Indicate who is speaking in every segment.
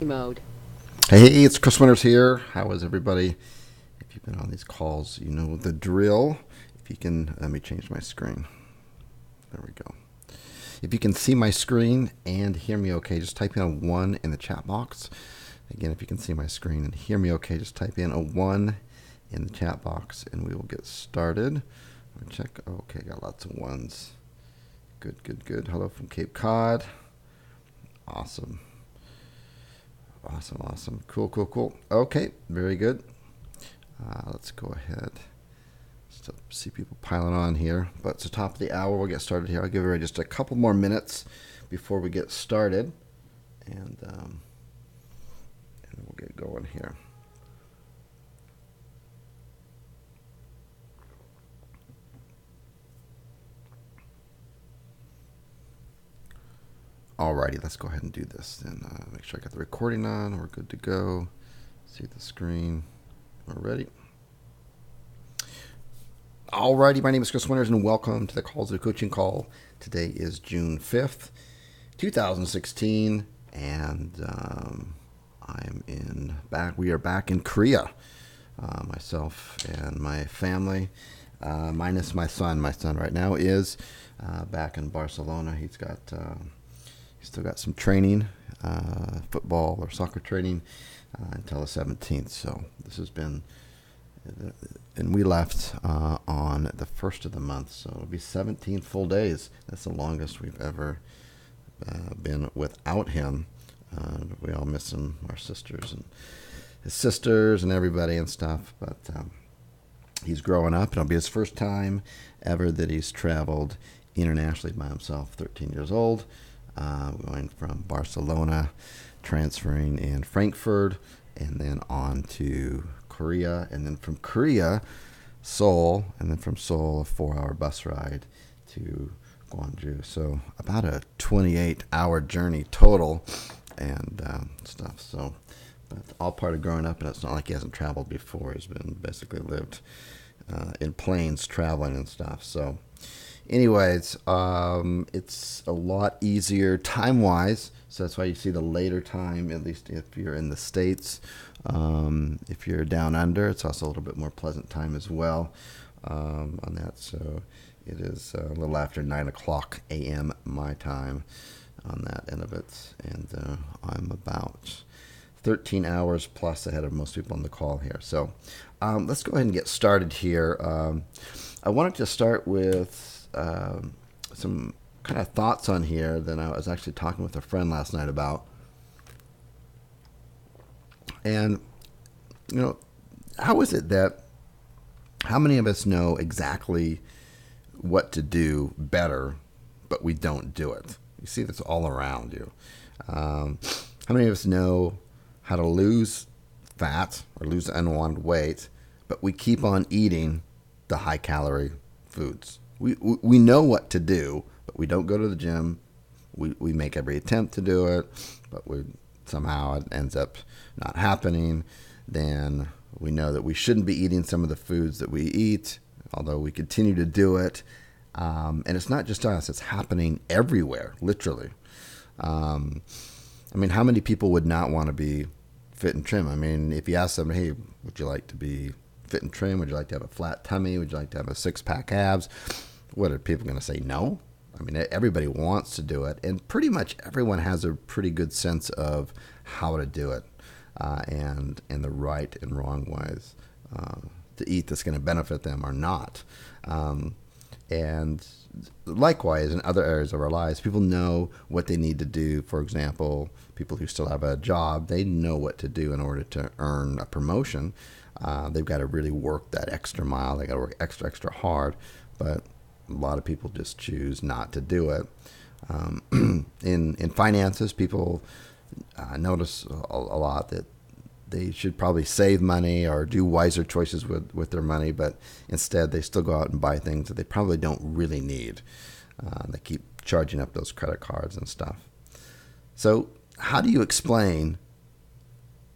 Speaker 1: Mode.
Speaker 2: Hey, it's Chris Winters here. How is everybody? If you've been on these calls, you know the drill. If you can, let me change my screen. There we go. If you can see my screen and hear me okay, just type in a 1 in the chat box. Again, if you can see my screen and hear me okay, just type in a 1 in the chat box and we will get started. Let me check. Okay, got lots of ones. Good, good, good. Hello from Cape Cod. Awesome. Awesome. Cool. Okay, very good. Let's go ahead. Still see people piling on here, but it's the top of the hour. We'll get started here. I'll give everybody just a couple more minutes before we get started, and we'll get going here. Alrighty, let's go ahead and do this. Then make sure I got the recording on. We're good to go. See the screen. We're ready. Alrighty, my name is Chris Winters, and welcome to the kallzu Coaching Call. Today is June 5th, 2016, and we are back in Korea. Myself and my family, minus my son. My son right now is back in Barcelona. He's still got some training, football or soccer training, until the 17th. So this has been. And we left on the 1st of the month, so it'll be 17 full days. That's the longest we've ever been without him. We all miss him, our sisters and his sisters and everybody and stuff. But he's growing up, and it'll be his first time ever that he's traveled internationally by himself. 13 years old, going from Barcelona, transferring in Frankfurt, and then on to Korea, and then from Korea, Seoul, and then from Seoul, a 4-hour bus ride to Gwangju. So about a 28-hour journey total, and stuff. So, but all part of growing up, and it's not like he hasn't traveled before. He's been basically lived in planes, traveling and stuff. So, anyways, it's a lot easier time-wise. So that's why you see the later time, at least if you're in the States. If you're down under, it's also a little bit more pleasant time as well on that. So it is a little after 9 o'clock a.m. my time on that end of it. And I'm about 13 hours plus ahead of most people on the call here. So let's go ahead and get started here. I wanted to start with some kind of thoughts on here that I was actually talking with a friend last night about. And, how is it that, how many of us know exactly what to do better, but we don't do it? You see this all around you. How many of us know how to lose fat or lose unwanted weight, but we keep on eating the high-calorie foods? We know what to do, but we don't go to the gym. We make every attempt to do it, but somehow it ends up not happening. Then we know that we shouldn't be eating some of the foods that we eat, although we continue to do it. And it's not just us, it's happening everywhere, literally. How many people would not want to be fit and trim? I mean, if you ask them, hey, would you like to be fit and trim? Would you like to have a flat tummy? Would you like to have a six-pack abs? What are people going to say? No. I mean, everybody wants to do it, and pretty much everyone has a pretty good sense of how to do it, and the right and wrong ways to eat that's going to benefit them or not. And likewise, in other areas of our lives, people know what they need to do. For example, people who still have a job, they know what to do in order to earn a promotion. They've got to really work that extra mile. They got to work extra hard, but a lot of people just choose not to do it. In finances, people notice a lot that they should probably save money or do wiser choices with their money, but instead they still go out and buy things that they probably don't really need. They keep charging up those credit cards and stuff. So how do you explain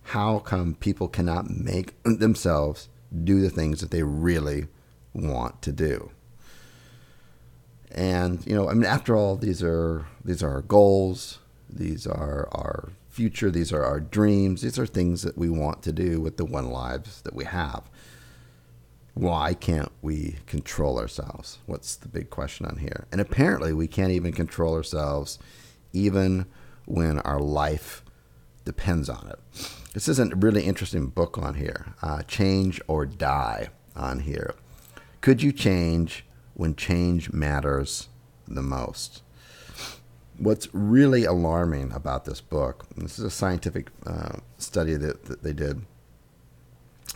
Speaker 2: how come people cannot make themselves do the things that they really want to do? And after all, these are our goals. These are our future. These are our dreams. These are things that we want to do with the one lives that we have. Why can't we control ourselves? What's the big question on here? And apparently we can't even control ourselves even when our life depends on it. This is a really interesting book on here, Change or Die on here. Could you change when change matters the most? What's really alarming about this book, and this is a scientific study that they did,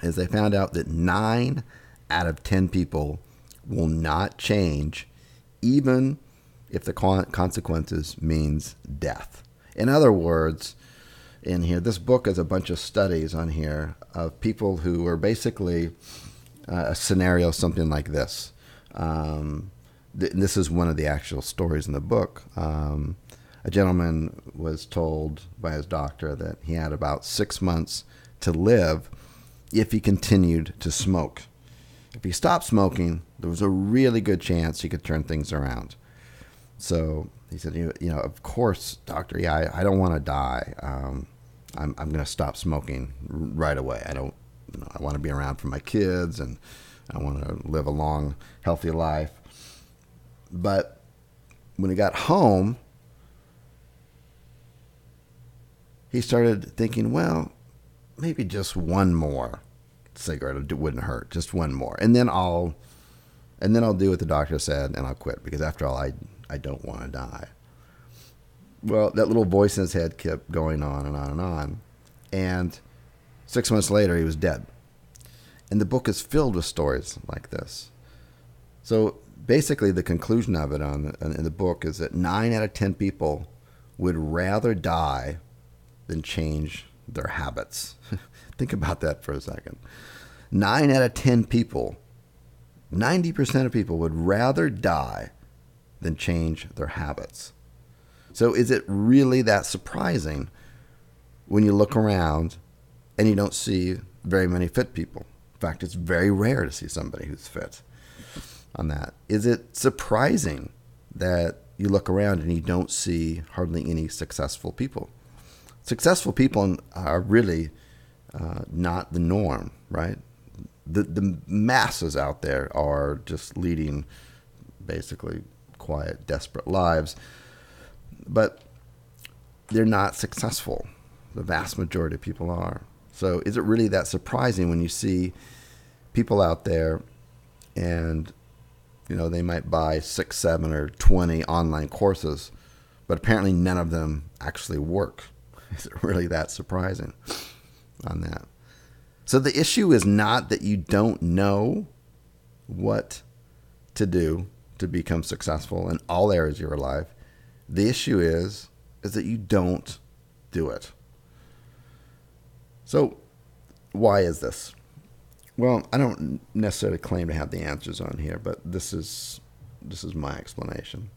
Speaker 2: is they found out that 9 out of 10 people will not change even if the consequences means death. In other words, in here, this book has a bunch of studies on here of people who are basically a scenario something like this. This is one of the actual stories in the book. A gentleman was told by his doctor that he had about 6 months to live if he continued to smoke. If he stopped smoking, there was a really good chance he could turn things around. So he said, you know, of course, doctor, yeah, I don't want to die. I'm going to stop smoking right away. I don't, I want to be around for my kids, and I want to live a long, healthy life. But when he got home, he started thinking, well, maybe just one more cigarette, it wouldn't hurt, just one more, and then I'll do what the doctor said, and I'll quit, because after all, I don't want to die. Well, that little voice in his head kept going on and on and on, and 6 months later, he was dead. And the book is filled with stories like this. So basically, the conclusion of it in the book is that 9 out of 10 people would rather die than change their habits. Think about that for a second. 9 out of 10 people, 90% of people would rather die than change their habits. So is it really that surprising when you look around and you don't see very many fit people? In fact, it's very rare to see somebody who's fit on that. Is it surprising that you look around and you don't see hardly any successful people? Successful people are really not the norm, right? The masses out there are just leading basically quiet, desperate lives, but they're not successful. The vast majority of people are. So is it really that surprising when you see people out there and, you know, they might buy 6, 7, or 20 online courses, but apparently none of them actually work? Is it really that surprising on that? So the issue is not that you don't know what to do to become successful in all areas of your life. The issue is that you don't do it. So why is this? Well, I don't necessarily claim to have the answers on here, but this is my explanation.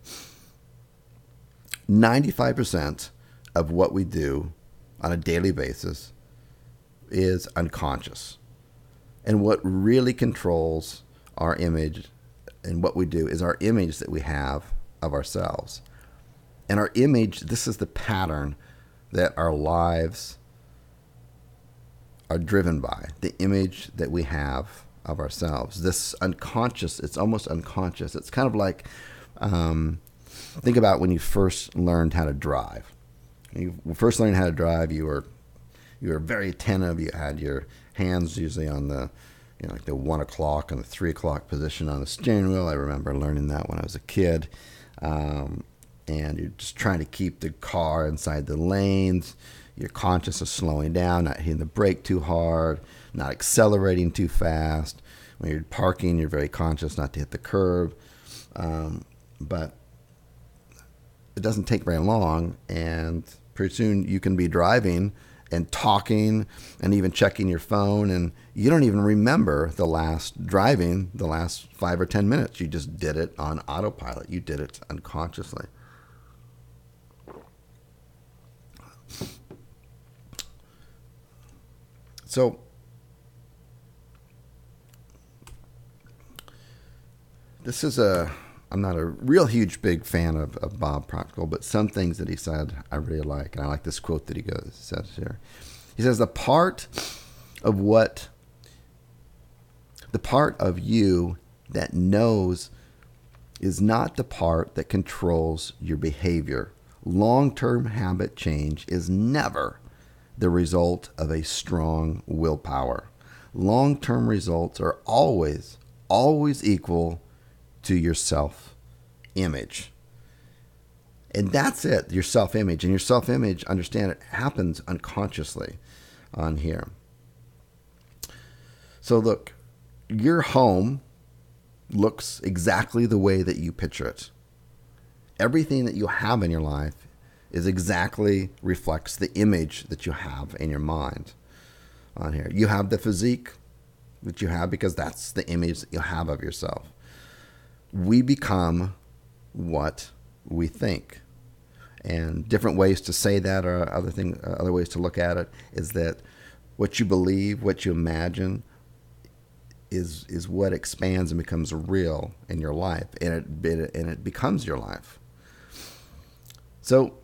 Speaker 2: 95% of what we do on a daily basis is unconscious. And what really controls our image and what we do is our image that we have of ourselves. And our image, this is the pattern that our lives are driven by, the image that we have of ourselves. This unconscious, it's almost unconscious. It's kind of like, think about when you first learned how to drive. When you first learned how to drive, you were very attentive. You had your hands usually on the, like the 1 o'clock and the 3 o'clock position on the steering wheel. I remember learning that when I was a kid. And you're just trying to keep the car inside the lanes. You're conscious of slowing down, not hitting the brake too hard, not accelerating too fast. When you're parking, you're very conscious not to hit the curb. But it doesn't take very long, and pretty soon you can be driving and talking and even checking your phone, and you don't even remember the last 5 or 10 minutes. You just did it on autopilot. You did it unconsciously. So this is a I'm not a real huge big fan of Bob Proctor, but some things that he said I really like, and I like this quote that he says here. He says, the part of you that knows is not the part that controls your behavior. Long-term habit change is never the result of a strong willpower. Long-term results are always equal to your self-image. And that's it, your self-image. And your self-image, understand it, happens unconsciously on here. So look, your home looks exactly the way that you picture it. Everything that you have in your life is exactly reflects the image that you have in your mind on here. You have the physique that you have because that's the image that you have of yourself. We become what we think. And different ways to say that, or other ways to look at it, is that what you believe, what you imagine, is what expands and becomes real in your life, and it becomes your life. So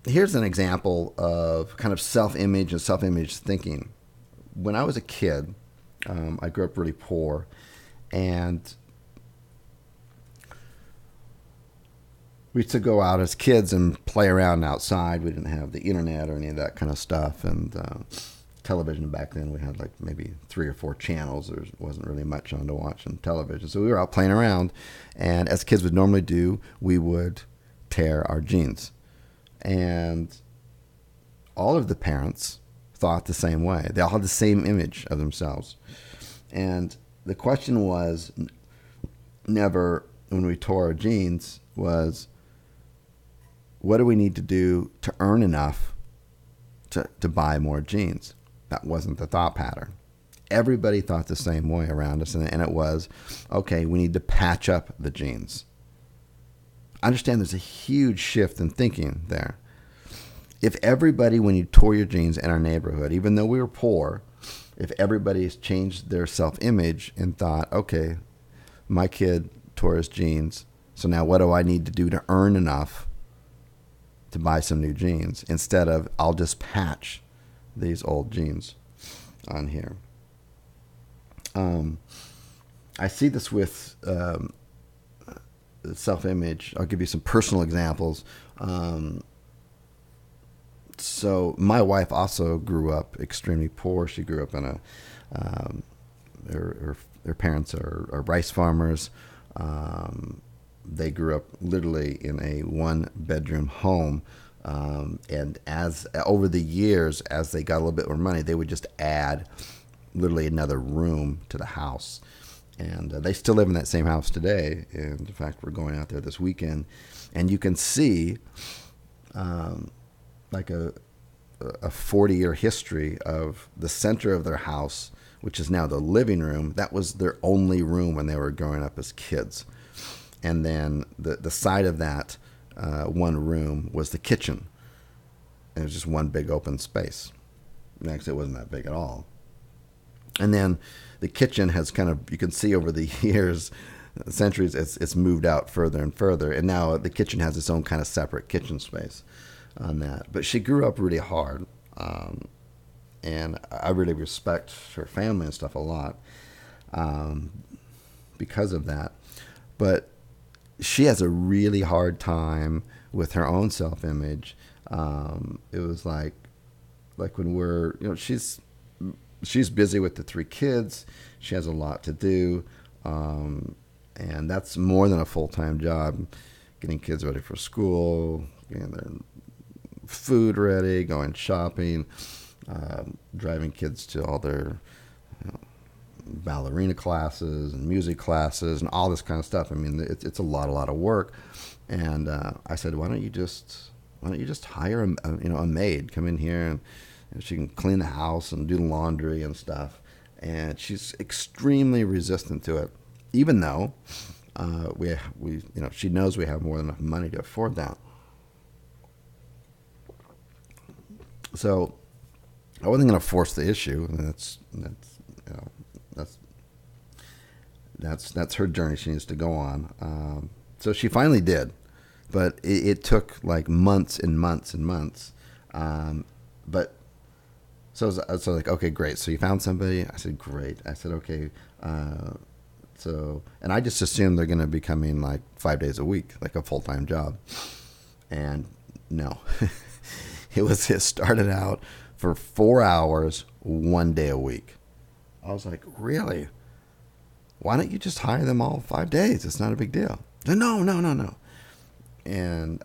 Speaker 2: here's an example of kind of self-image and self-image thinking. When I was a kid, I grew up really poor, and we used to go out as kids and play around outside. We didn't have the internet or any of that kind of stuff, and television back then, we had like maybe 3 or 4 channels. There wasn't really much on to watch on television. So we were out playing around, and as kids would normally do, we would tear our jeans. And all of the parents thought the same way. They all had the same image of themselves. And the question was never, when we tore our jeans, was, what do we need to do to earn enough to buy more jeans? That wasn't the thought pattern. Everybody thought the same way around us, and it was, okay, we need to patch up the jeans. Understand there's a huge shift in thinking there. If everybody, when you tore your jeans in our neighborhood, even though we were poor, if everybody's changed their self-image and thought, okay, my kid tore his jeans, so now what do I need to do to earn enough to buy some new jeans, instead of I'll just patch these old jeans on here. I see this with self-image. I'll give you some personal examples. So my wife also grew up extremely poor. She grew up in her parents are rice farmers. They grew up literally in a 1-bedroom home. And as over the years, as they got a little bit more money, they would just add literally another room to the house. And they still live in that same house today. And in fact, we're going out there this weekend, and you can see like a 40-year history of the center of their house, which is now the living room. That was their only room when they were growing up as kids. And then the side of that one room was the kitchen. And it was just one big open space. Actually, it wasn't that big at all. And then the kitchen has kind of, you can see over the years, centuries, it's moved out further and further. And now the kitchen has its own kind of separate kitchen space on that. But she grew up really hard. And I really respect her family and stuff a lot because of that. But she has a really hard time with her own self-image. It was like when we're, she's busy with the 3 kids. She has a lot to do. And that's more than a full-time job, getting kids ready for school, getting their food ready, going shopping, driving kids to all their ballerina classes and music classes and all this kind of stuff. I mean, it's a lot of work. And I said, why don't you just hire a maid, come in here, and she can clean the house and do the laundry and stuff. And she's extremely resistant to it, even though we she knows we have more than enough money to afford that. So I wasn't going to force the issue. And that's her journey she needs to go on. So she finally did, but it took like months and months and months. But so like, okay, great. So you found somebody? I said, great. I said, okay. And I just assumed they're going to be coming like 5 days a week, like a full-time job. And no, it started out for 4 hours, 1 day a week. I was like, really? Why don't you just hire them all 5 days? It's not a big deal. No. And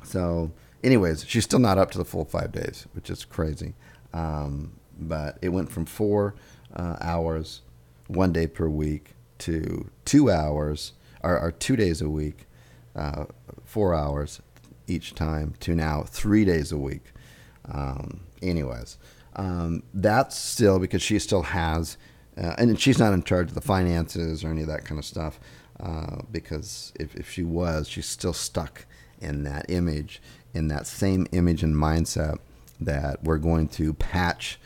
Speaker 2: so anyways, she's still not up to the full 5 days, which is crazy. But it went from 4 hours, 1 day per week to 2 hours, or 2 days a week, 4 hours each time, to now 3 days a week. That's still because she still has, and she's not in charge of the finances or any of that kind of stuff, because if she was, she's still stuck in that image, in that same image and mindset that we're going to patch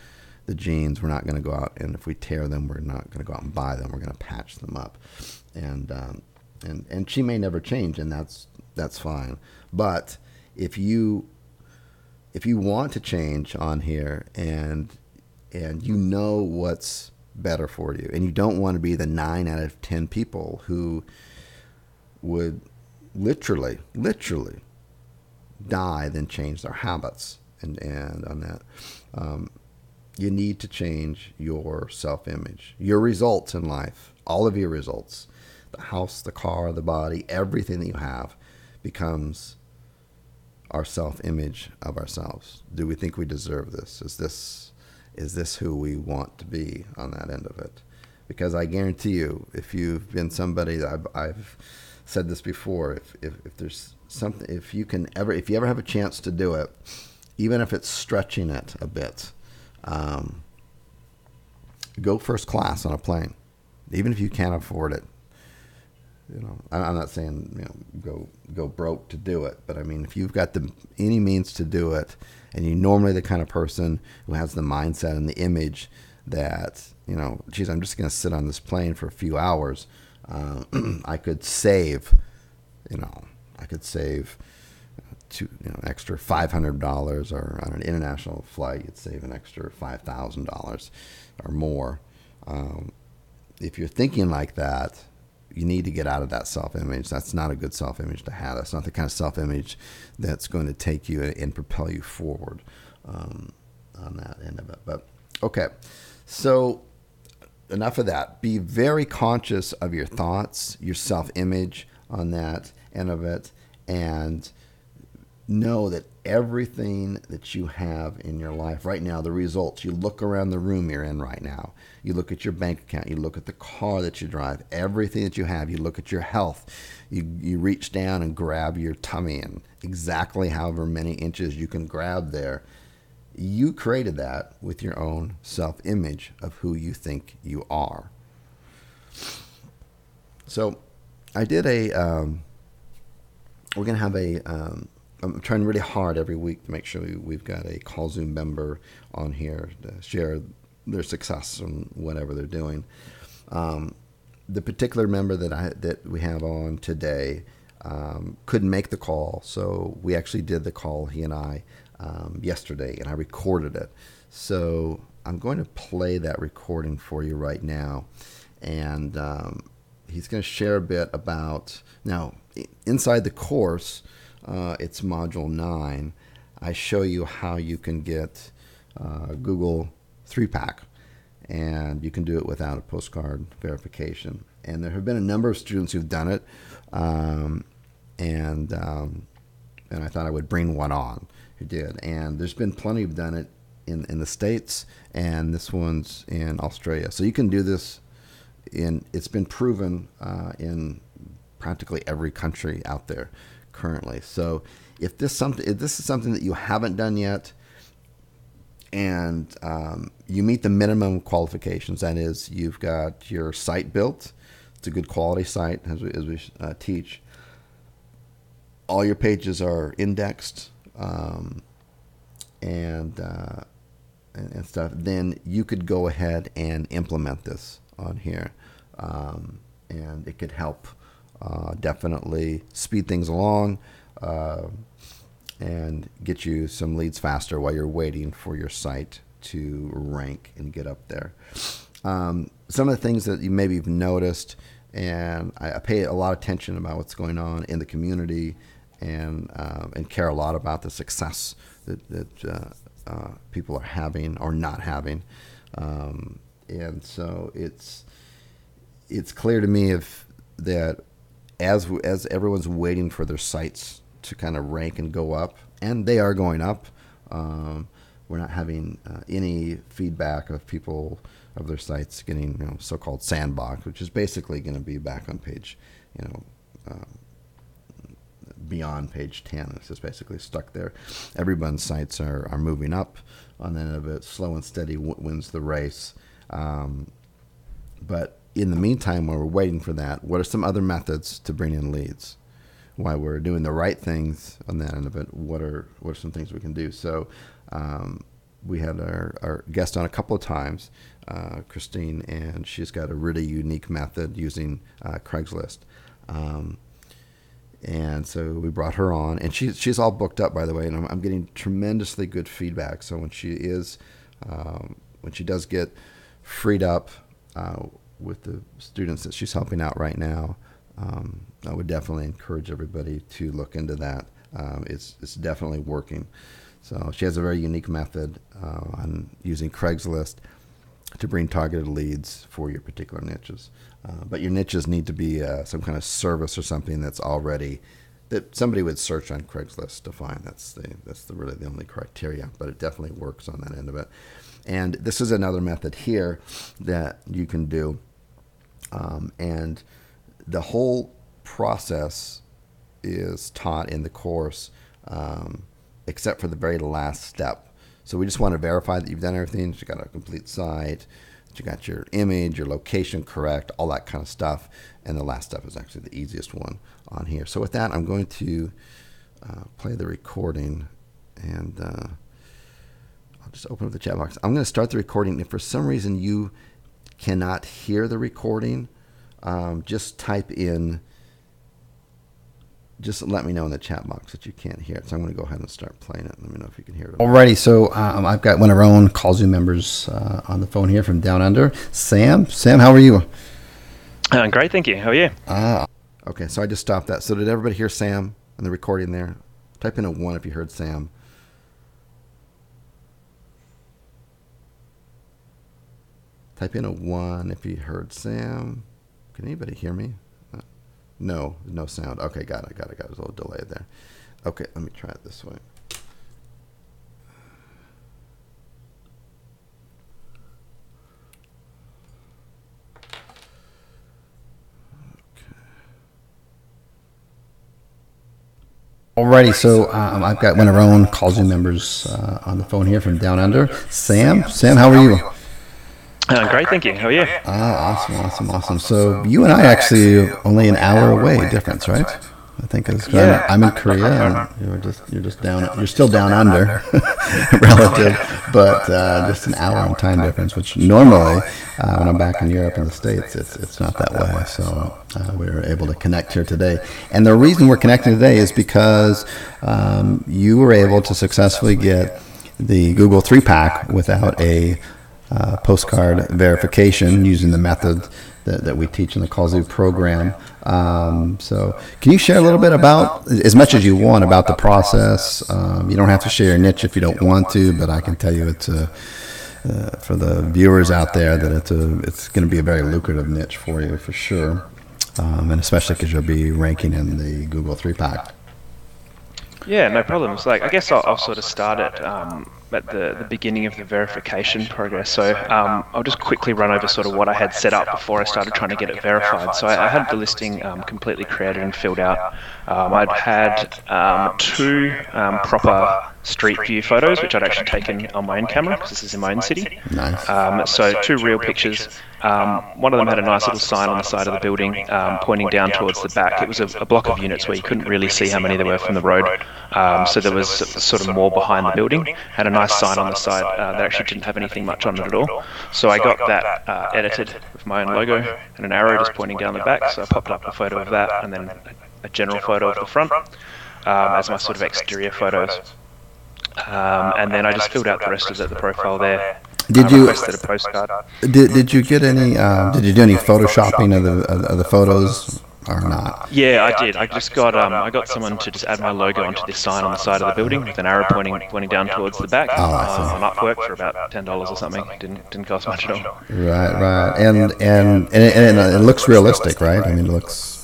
Speaker 2: the jeans. We're not going to go out, and if we tear them, we're not going to go out and buy them. We're going to patch them up, and she may never change, and that's fine. But if you want to change on here, and you know what's better for you, and you don't want to be the 9 out of 10 people who would literally die than change their habits, and on that, you need to change your self-image, your results in life, all of your results, the house, the car, the body, everything that you have becomes our self-image of ourselves. Do we think we deserve this? Is this who we want to be on that end of it? Because I guarantee you, if you've been somebody that I've said this before, if there's something, if you ever have a chance to do it, even if it's stretching it a bit, go first class on a plane, even if you can't afford it. I'm not saying go broke to do it, but I mean, if you've got any means to do it, and you're normally the kind of person who has the mindset and the image that, geez, I'm just going to sit on this plane for a few hours, I could save, extra $500, or on an international flight, you'd save an extra $5,000 or more. If you're thinking like that, you need to get out of that self-image. That's not a good self-image to have. That's not the kind of self-image that's going to take you and propel you forward on that end of it. But okay, so enough of that. Be very conscious of your thoughts, your self-image on that end of it, and know that everything that you have in your life right now, the results, you look around the room you're in right now, you look at your bank account, you look at the car that you drive, everything that you have, you look at your health, you reach down and grab your tummy, and exactly however many inches you can grab there, you created that with your own self-image of who you think you are. So I did we're going to have I'm trying really hard every week to make sure we've got a kallzu member on here to share their success and whatever they're doing. The particular member that we have on today couldn't make the call, so we actually did the call, he and I, yesterday, and I recorded it. So I'm going to play that recording for you right now, and he's going to share a bit about, now, inside the course, it's module 9. I show you how you can get Google 3-pack, and you can do it without a postcard verification. And there have been a number of students who've done it, and I thought I would bring one on who did. And there's been plenty who've done it in the States, and this one's in Australia. So you can do this it's been proven in practically every country out there currently. So if this is something that you haven't done yet, and you meet the minimum qualifications, that is, you've got your site built, it's a good quality site, as we teach, all your pages are indexed, and stuff, then you could go ahead and implement this on here, and it could help definitely speed things along and get you some leads faster while you're waiting for your site to rank and get up there. Some of the things that you maybe have noticed, and I pay a lot of attention about what's going on in the community, and care a lot about the success that people are having or not having, and so it's clear to me that as everyone's waiting for their sites to kind of rank and go up, and they are going up. We're not having any feedback of people of their sites getting so-called sandbox, which is basically going to be back on page, beyond page 10. It's just basically stuck there. Everyone's sites are moving up, and then a bit slow and steady wins the race. But in the meantime, while we're waiting for that, what are some other methods to bring in leads? While we're doing the right things on that end of it, what are some things we can do? So we had our guest on a couple of times, Christine, and she's got a really unique method using Craigslist. And so we brought her on, and she's all booked up, by the way, and I'm getting tremendously good feedback. So when she does get freed up with the students that she's helping out right now, I would definitely encourage everybody to look into that. It's definitely working. So she has a very unique method on using Craigslist to bring targeted leads for your particular niches. But your niches need to be some kind of service or something that somebody would search on Craigslist to find. That's really the only criteria, but it definitely works on that end of it. And this is another method here that you can do. And the whole process is taught in the course, except for the very last step. So we just want to verify that you've done everything, that you got a complete site, that you got your image, your location correct, all that kind of stuff. And the last step is actually the easiest one on here. So with that, I'm going to play the recording, and I'll just open up the chat box. I'm going to start the recording. If for some reason you cannot hear the recording, just type in, just let me know in the chat box that you can't hear it. So I'm going to go ahead and start playing it. Let me know if you can hear it. Alrighty, so I've got one of our own kallzu members on the phone here from Down Under. Sam, how are you?
Speaker 1: Great, thank you. How are you?
Speaker 2: Okay, so I just stopped that. So did everybody hear Sam in the recording there? Type in a 1 if you heard Sam. Type in a 1 if you heard Sam. Can anybody hear me? No sound. Okay, got it. There's a little delay there. Okay, let me try it this way. Alrighty, so I've got one of our own kallzu members on the phone here from Down Under. Sam, how are you?
Speaker 1: Great, thank you. How are you?
Speaker 2: Awesome. So you and I actually only an hour away difference, right? I think it's good. Yeah. I'm in Korea, and you're still down under, relative, but just an hour in time difference. Which normally, when I'm back in Europe and the States, it's not that way. So we were able to connect here today, and the reason we're connecting today is because you were able to successfully get the Google 3-pack without a postcard verification using the method that we teach in the kallzu program. So can you share a little bit about, as much as you want, about the process? You don't have to share your niche if you don't want to, but I can tell you it's for the viewers out there that it's going to be a very lucrative niche for you for sure, and especially because you'll be ranking in the Google 3-pack.
Speaker 1: Yeah, no problems. I guess I'll sort of start at the beginning of the verification progress. So I'll just quickly run over sort of what I had set up before I started trying to get it verified. So I had the listing completely created and filled out. I'd had 2 proper street view photos, which I'd actually taken on my own camera, because this is in my own city.
Speaker 2: Nice.
Speaker 1: So 2 real pictures. One of them had a nice little sign on the side of the building pointing down towards the back. It was a block of units where you couldn't really see how many there were from the road. So there was sort of more behind the building. Had a nice sign on the side that actually didn't have anything much on it at all. So I got that edited with my own logo and an arrow just pointing down the back. So I popped up a photo of that and then a general photo of the front as my sort of exterior photos. And then I just filled out the rest of the profile there.
Speaker 2: Did you
Speaker 1: requested a postcard?
Speaker 2: Did you get any? Did you do any photoshopping of the photos or not?
Speaker 1: Yeah, I did. I just got I got someone to just add my logo onto this sign on the side of the building with an arrow pointing down towards the back on Upwork for about $10 or something. Didn't cost much at all.
Speaker 2: Right. And it looks realistic, right? I mean, it looks.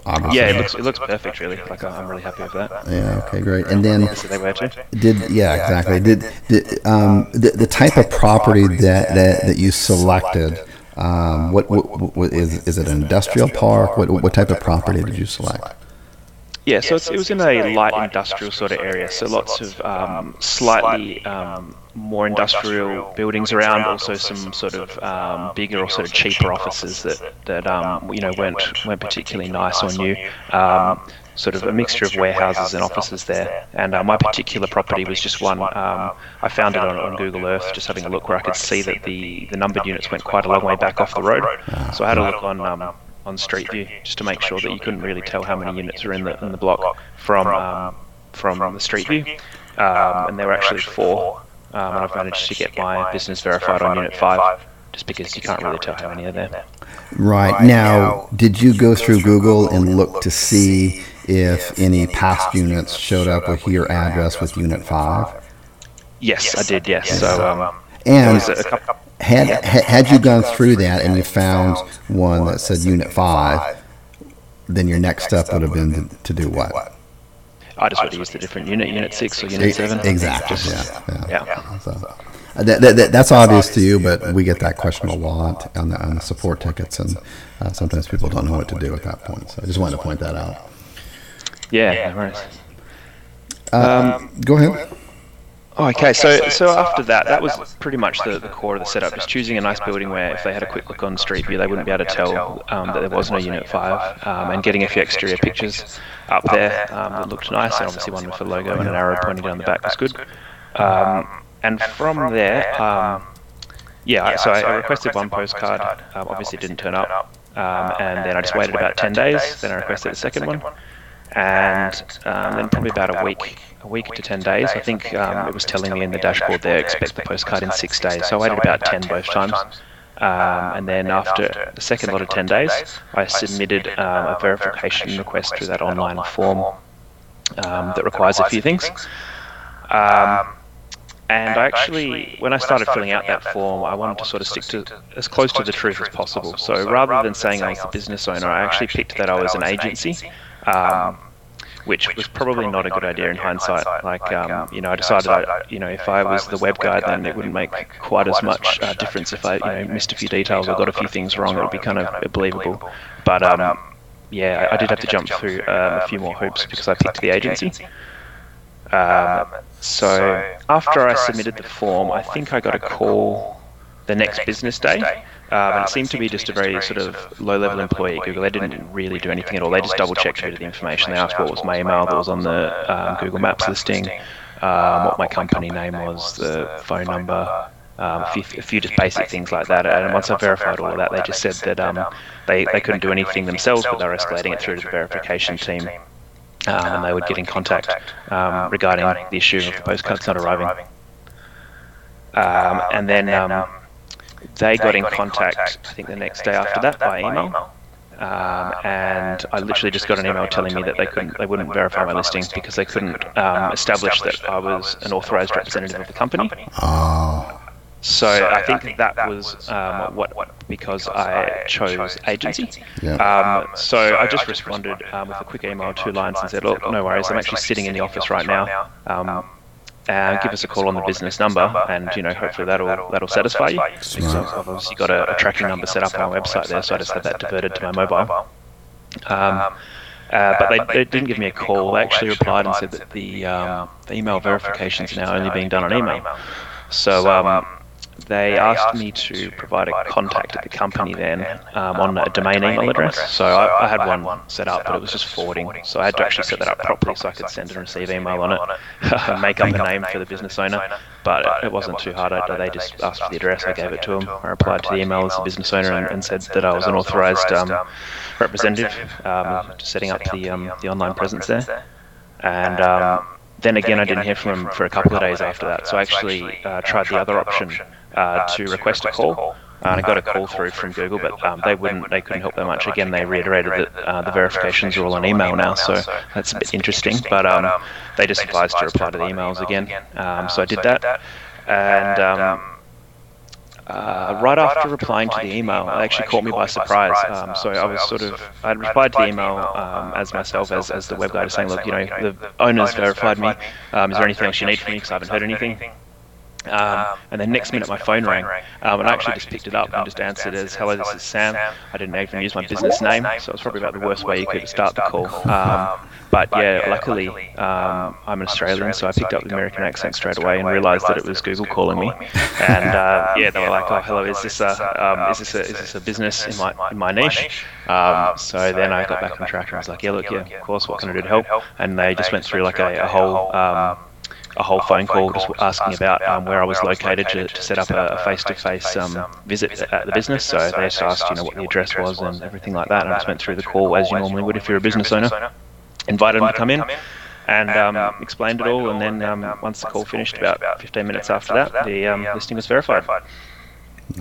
Speaker 2: Obviously.
Speaker 1: Yeah, it looks perfect, really. Like I'm really happy with that.
Speaker 2: Yeah. Okay. Great. And then
Speaker 1: they were too.
Speaker 2: Exactly. The type of property that you selected? What is it? An industrial park? What type of property did you select?
Speaker 1: Yeah, so it was in a light industrial sort of area, so lots of slightly more industrial buildings around, also some sort of bigger or sort of cheaper offices that weren't particularly nice or new. Sort of a mixture of warehouses and offices there. And my particular property was just one. I found it on Google Earth, just having a look where I could see that the numbered units went quite a long way back off the road. So I had a look on Street View just to make sure that you couldn't really tell how many units were in the block from the Street View. And there were actually 4. And I've managed to get my business verified on Unit 5, just because you can't really tell how many are there.
Speaker 2: Right. Now, did you go through Google and look to see if any past units showed up with your address with Unit 5?
Speaker 1: Yes, I did, yes. So,
Speaker 2: and had you gone through that and you found one that said Unit 5, then your next step would have been to do what?
Speaker 1: I just would have used a different unit, Unit 6 or Unit 7.
Speaker 2: Exactly,
Speaker 1: yeah.
Speaker 2: So, that's obvious to you, but we get that question a lot on the support tickets, and sometimes people don't know what to do at that point. So I just wanted to point that out.
Speaker 1: Yeah, no worries.
Speaker 2: Go ahead.
Speaker 1: Okay, so after that was pretty much the core of the setup, just choosing a nice building where if they had a quick look on Street View, they wouldn't be able to tell that there was no Unit 5, and getting a few exterior pictures up there that looked nice, and obviously one with a logo and an arrow pointing down the back was good. And from there, so I requested one postcard, obviously it didn't turn up, and then I just waited about 10 days, then I requested a second one, and then probably about a week to 10 days, I think it was telling me in the dashboard there, expect the postcard in 6 days, so I waited about 10 both times. And then after the second lot of 10 days, I submitted a verification request through that online form that requires a few things. And I actually, when I started filling out that form, I wanted to sort of stick to as close to the truth as possible. So rather than saying I was the business owner, I actually picked that I was an agency, which was probably not a good idea in hindsight. Like, I decided that, if I was the web guy, then it wouldn't make quite as much difference if I, missed a few details or got a few things wrong. It would be kind of believable. But I did have to jump through a few more hoops because I picked the agency. So after I submitted the form, I think I got a call the next business day. And it seemed to be just a very sort of low-level employee at Google. They didn't really do anything at all. They just double-checked through the information. They asked what was my email that was on the Google Maps listing, what my company name was, the phone number, a few just basic things like that. And once I verified all of that, they just said that they couldn't do anything themselves, but they were escalating it through to the verification team. And they would get in contact regarding the issue of the postcards not arriving. And then they got in contact, I think the next day after that, by email. And I literally just got an email telling me that they wouldn't verify my listing because they couldn't establish that I was an authorized representative of the company.
Speaker 2: Oh.
Speaker 1: So I think that was because I chose agency.
Speaker 2: Yeah.
Speaker 1: So I just responded with a quick email, 2 lines, and said, look, no worries, I'm actually sitting in the office right now. Give us a call on the business number, and hopefully that'll satisfy you. Because I've obviously got a tracking number set up on our website there, so I just had that diverted to my mobile. But they didn't give me a call. They actually replied and said that the email verifications are now only being done on email. So they asked me to provide a contact at the company then on a domain email address. So I had one set up, but it was just forwarding. So I had to actually set that up properly so I could send and receive email on it, make up the name for the business owner. But it wasn't too hard. They just asked for the address. I gave it to them. I replied to the email as the business owner and said that I was an authorized representative, setting up the online presence there. And then again, I didn't hear from them for a couple of days after that. So I actually tried the other option to request a call. And I got a call through from Google, but they couldn't help that much. Again, they reiterated that the verifications are all on email now, so that's a bit interesting. But they just advised to reply to the emails again. So I did that. And right after replying to the email, it actually caught me by surprise. So I'd replied to the email as myself, as the web guy, saying, look, the owner's verified me. Is there anything else you need from me? Because I haven't heard anything. And then next minute my phone rang, and I actually just picked it up and just answered as, hello, this is Sam. I didn't even use my business name, so it's probably about the worst way you could start the call. But yeah, luckily I'm an Australian, so I picked up the American accent straight away and realised that it was Google calling me. And yeah, they were like, oh, hello, is this a business in my niche? So then I got back on track and I was like, yeah, look, yeah, of course, what can I do to help? And they just went through like a whole phone call just asking about where I was located to set up a face-to-face visit at the business. So they just asked, what the address was and everything like that. And I just went through the call as you normally would if you're a business owner. Invited them to come in and explained it all. And then once the call finished, about 15 minutes after that, the listing was verified.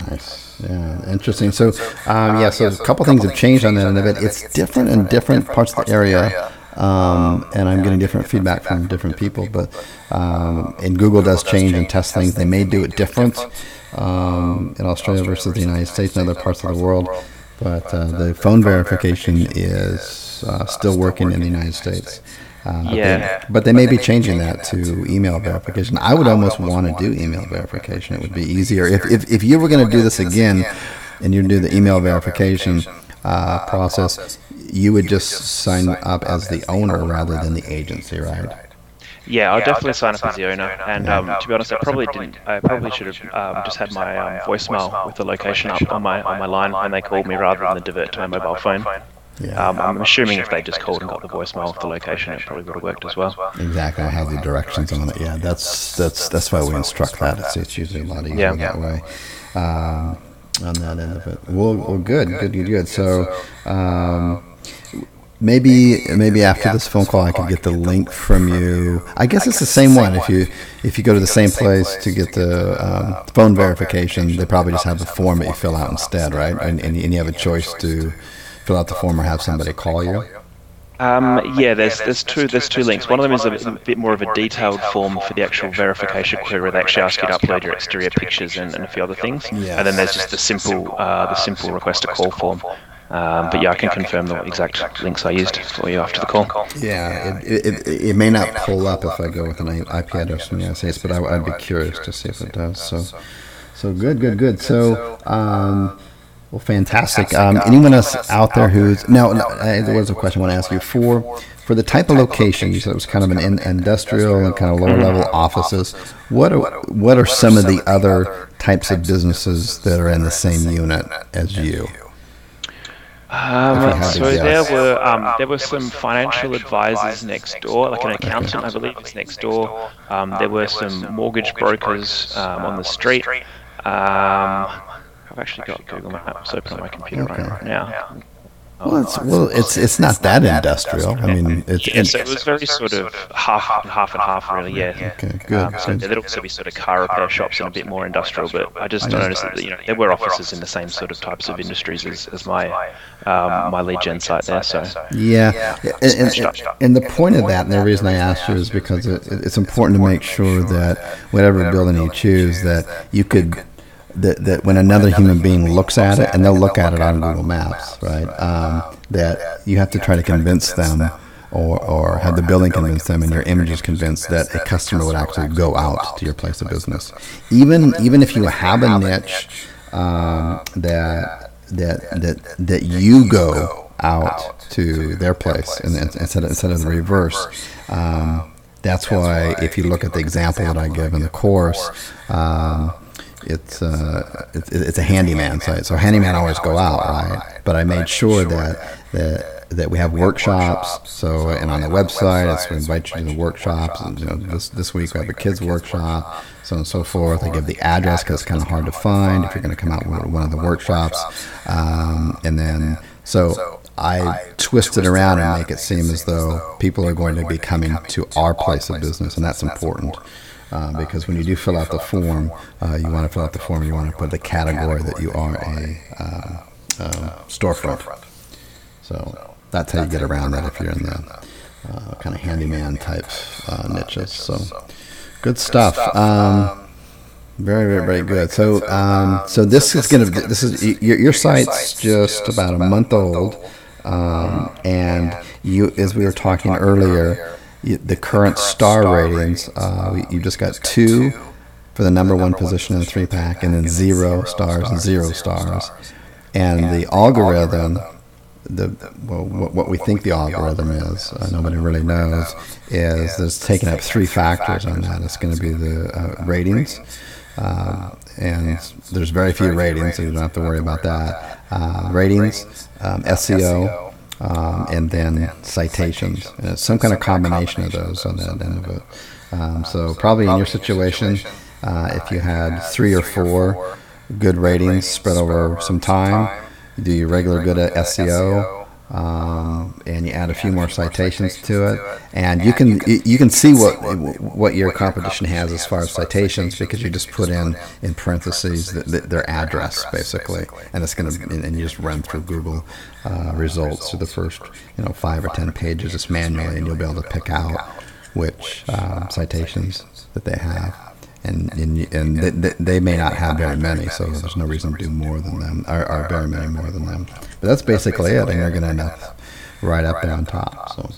Speaker 2: Nice. Yeah, interesting. So, so a couple things have changed on that end of it. It's different in different parts of the area. And I'm getting different feedback from different people, but and Google does change and test things. They may do it different in Australia versus the United States and other parts of the world, but the phone verification is still working in the United States. But they may be changing that to email verification. I would almost want to do email verification. It would be easier if you were going to do this again, and you do the email verification process. You would just sign up as the owner rather than the agency, right?
Speaker 1: Yeah, I'll definitely sign up as the owner. And to be honest, I probably didn't. I probably should have just had my voicemail with the location up on my line when they called me, rather than divert to my mobile phone. Yeah. I'm assuming if they just called and got the voicemail with the location, it probably would have worked as well.
Speaker 2: Exactly. I have the directions on it. Yeah, that's why we instruct that. It's usually a lot easier that way. On that end of it. Well, good. So. Maybe after this phone call I could get the link from you. I guess it's the same one. If you go to the same place to get the phone verification, they probably just have the form that you fill out instead, right? And you have a choice to fill out the form or have somebody call you.
Speaker 1: Yeah, there's two links. One of them is a bit more of a detailed form for the actual verification query, where they actually ask you to upload your exterior pictures and a few other things. Yes. And then there's just the simple request a call form. But yeah, I can confirm the exact links I used for you after the call.
Speaker 2: Yeah, it may not pull up if I go with an IP address from the United States, but I'd be curious to see if it does. So good. So, well, fantastic. Anyone else out there who's there was a question I want to ask you for the type of location. You said it was kind of an industrial and kind of lower level offices. What are some of the other types of businesses that are in the same unit as you?
Speaker 1: So there were some financial advisors next door, like an accountant, I believe, is next door. There were some mortgage brokers on the street. I've actually got Google Maps open on my computer right now.
Speaker 2: Well, it's not that industrial. I mean,
Speaker 1: so it was very sort of half and half, really. Yeah.
Speaker 2: Okay, good.
Speaker 1: So there'd also be sort of car repair shops and a bit more industrial, but I just noticed that there were offices in the same sort of types of industries as my lead gen site there. So
Speaker 2: yeah, and the point of that, and the reason I asked you is because it's important to make sure that whatever building you choose, that you could. That when another human being looks at it, and they'll look at it on Google Maps, right? That you have to try to convince them, or have the building convince them, and your images convince that a customer would actually go out to your place of business, even if you have a niche that you go out to their place, and instead of the reverse. That's why if you look at the example that I give in the course, it's a handyman site. So handyman always go out, right? But I made sure that we have workshops. So, and on the website, we invite you to the workshops. And this week we have a kids workshop, so on and so forth. I give the address because it's kind of hard to find if you're going to come out with one of the workshops. And then so I twist it around and make it seem as though people are going to be coming to our place of business, and that's important. Because when you do fill out the form, you want to fill out the form, you want to put the category that you are a storefront. So that's how you get around that if you're in the kind of handyman type niches. So good stuff. Very, very, very good. So, so this is your site's just about a month old, and as we were talking earlier, the current star ratings, you just got 2 for the number 1 position in the 3-pack, and then 0 stars and 0 stars. And the algorithm, what we think the algorithm is, nobody really knows, is there's taken up 3 factors on that. It's going to be the ratings, and there's very few ratings, so you don't have to worry about that. Ratings, SEO, and then citations. And it's some kind of combination of those on that end of it. So probably in your situation, if you had 3 or 4 good ratings spread over some time, you do your regular good at SEO, and you add a few more citations to it, and you can see what your competition has as far as citations, because you just put in parentheses their address basically, and it's and you just run through Google results through the first 5 or 10 pages just manually, and you'll be able to pick out which citations that they have. And they may not have very many, so there's no reason to do more than them, or very many more than them. But that's basically it, and they're going to end up right up there on top. So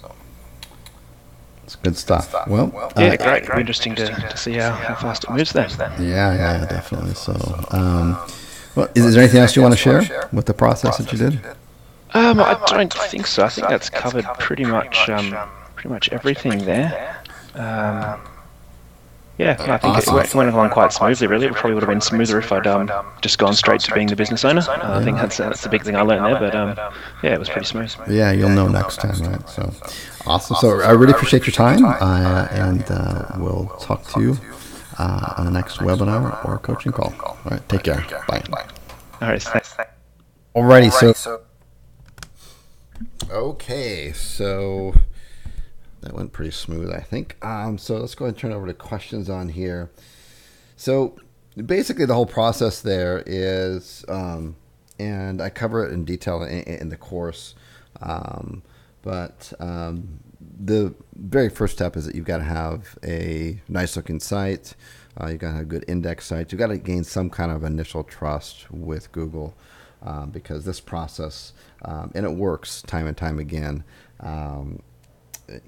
Speaker 2: it's good stuff. Well,
Speaker 1: yeah, great. It'll be interesting to see how fast it moves then.
Speaker 2: Yeah, definitely. So, well, is there anything else you want to share with the process that you did?
Speaker 1: I don't think so. I think that's covered pretty much everything there. Yeah, I think awesome. It went along quite smoothly, really. It probably would have been smoother if I'd just gone straight to being the business owner. I think that's the big thing I learned there, but yeah, it was pretty smooth.
Speaker 2: Yeah, you'll know next time, right? So, awesome. So I really appreciate your time, and we'll talk to you on the next webinar or coaching call. All right, take care. Bye.
Speaker 1: All right, thanks.
Speaker 2: Alrighty, so... Okay, so... That went pretty smooth, I think. So let's go ahead and turn over to questions on here. So basically the whole process there is, and I cover it in detail in the course, but the very first step is that you've got to have a nice looking site. You've got to have good index sites. You've got to gain some kind of initial trust with Google, because this process, and it works time and time again,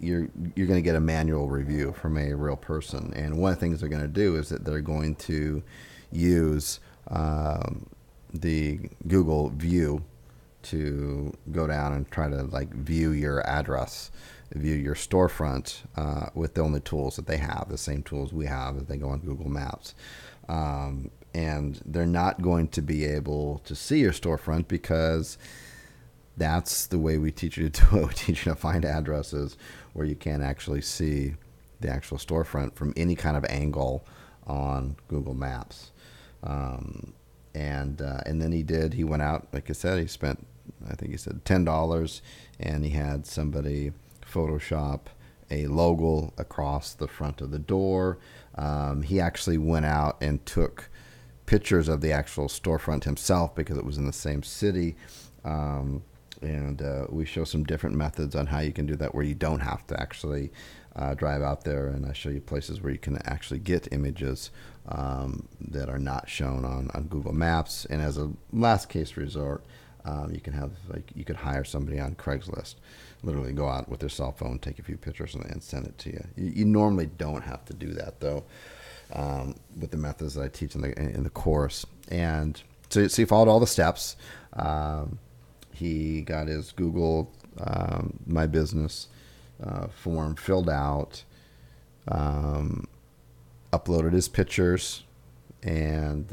Speaker 2: you're going to get a manual review from a real person, and one of the things they're going to do is that they're going to use the Google view to go down and try to view your address, view your storefront with the only tools that they have, the same tools we have as they go on Google Maps, and they're not going to be able to see your storefront, because that's the way we teach you to do it. We teach you to find addresses where you can't actually see the actual storefront from any kind of angle on Google Maps. And then he went out, like I said, he spent, I think he said $10, and he had somebody Photoshop a logo across the front of the door. He actually went out and took pictures of the actual storefront himself, because it was in the same city. And we show some different methods on how you can do that, where you don't have to actually drive out there, and I show you places where you can actually get images that are not shown on Google Maps. And as a last case resort, you can have you could hire somebody on Craigslist, literally go out with their cell phone, take a few pictures, and send it to you. You normally don't have to do that though, with the methods that I teach in the course. And so he followed all the steps. He got his Google my business form, filled out, um, uploaded his pictures, and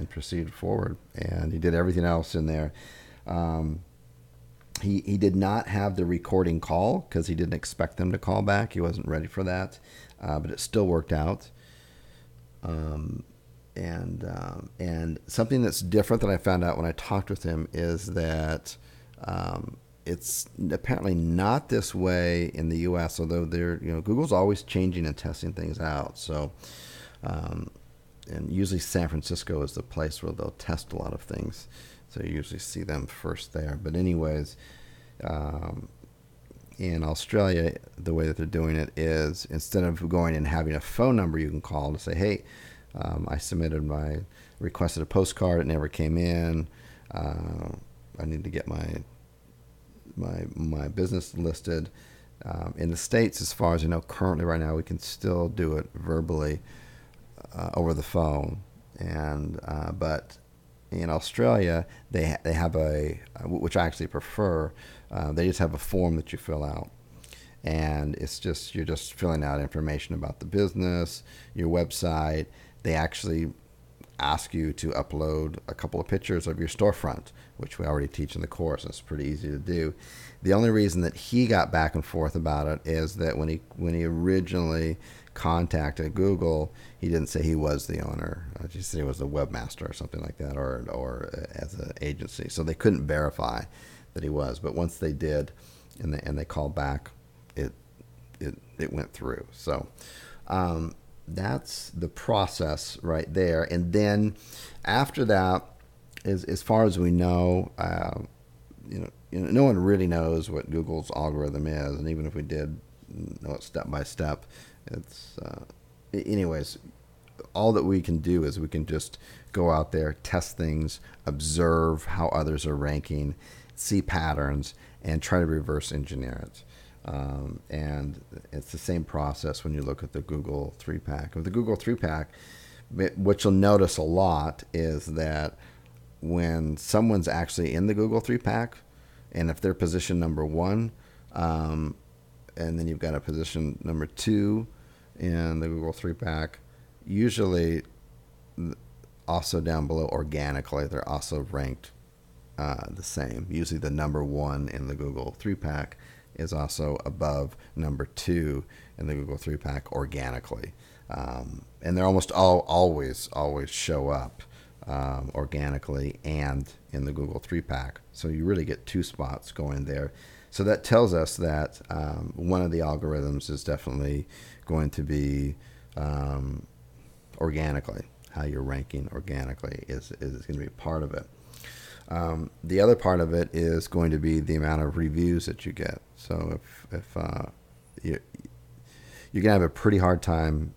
Speaker 2: proceeded forward. And he did everything else in there. Um, he did not have the recording call because he didn't expect them to call back. He wasn't ready for that, but it still worked out. Um, and something that's different that I found out when I talked with him is that it's apparently not this way in the U.S. Although Google's always changing and testing things out. So um, and usually San Francisco is the place where they'll test a lot of things. So you usually see them first there. But anyways, um, in Australia, the way that they're doing it is instead of going and having a phone number you can call to say, hey, I submitted requested a postcard, it never came in. I need to get my business listed. In the States, as far as I know, currently right now, we can still do it verbally over the phone, and but in Australia, they have which I actually prefer. They just have a form that you fill out, and you're just filling out information about the business, your website. They actually ask you to upload a couple of pictures of your storefront, which we already teach in the course. It's pretty easy to do. The only reason that he got back and forth about it is that when he originally contacted Google, he didn't say he was the owner. He said he was the webmaster or something like that, or as an agency. So they couldn't verify that he was. But once they did, and they called back, it went through. So that's the process right there. And then after that, as far as we know, no one really knows what Google's algorithm is, and even if we did know it step by step, it's anyways. All that we can do is we can just go out there, test things, observe how others are ranking, see patterns, and try to reverse engineer it. And it's the same process when you look at the Google 3-pack. With the Google 3-pack, what you'll notice a lot is that when someone's actually in the Google 3-pack, and if they're position number one, and then you've got a position number two in the Google 3-pack, usually also down below organically, they're also ranked the same. Usually the number one in the Google 3-pack is also above number two in the Google 3-pack organically. And they're almost always show up organically and in the Google 3-pack. So you really get two spots going there. So that tells us that one of the algorithms is definitely going to be organically. How you're ranking organically is going to be a part of it. The other part of it is going to be the amount of reviews that you get. So if you're going to have a pretty hard time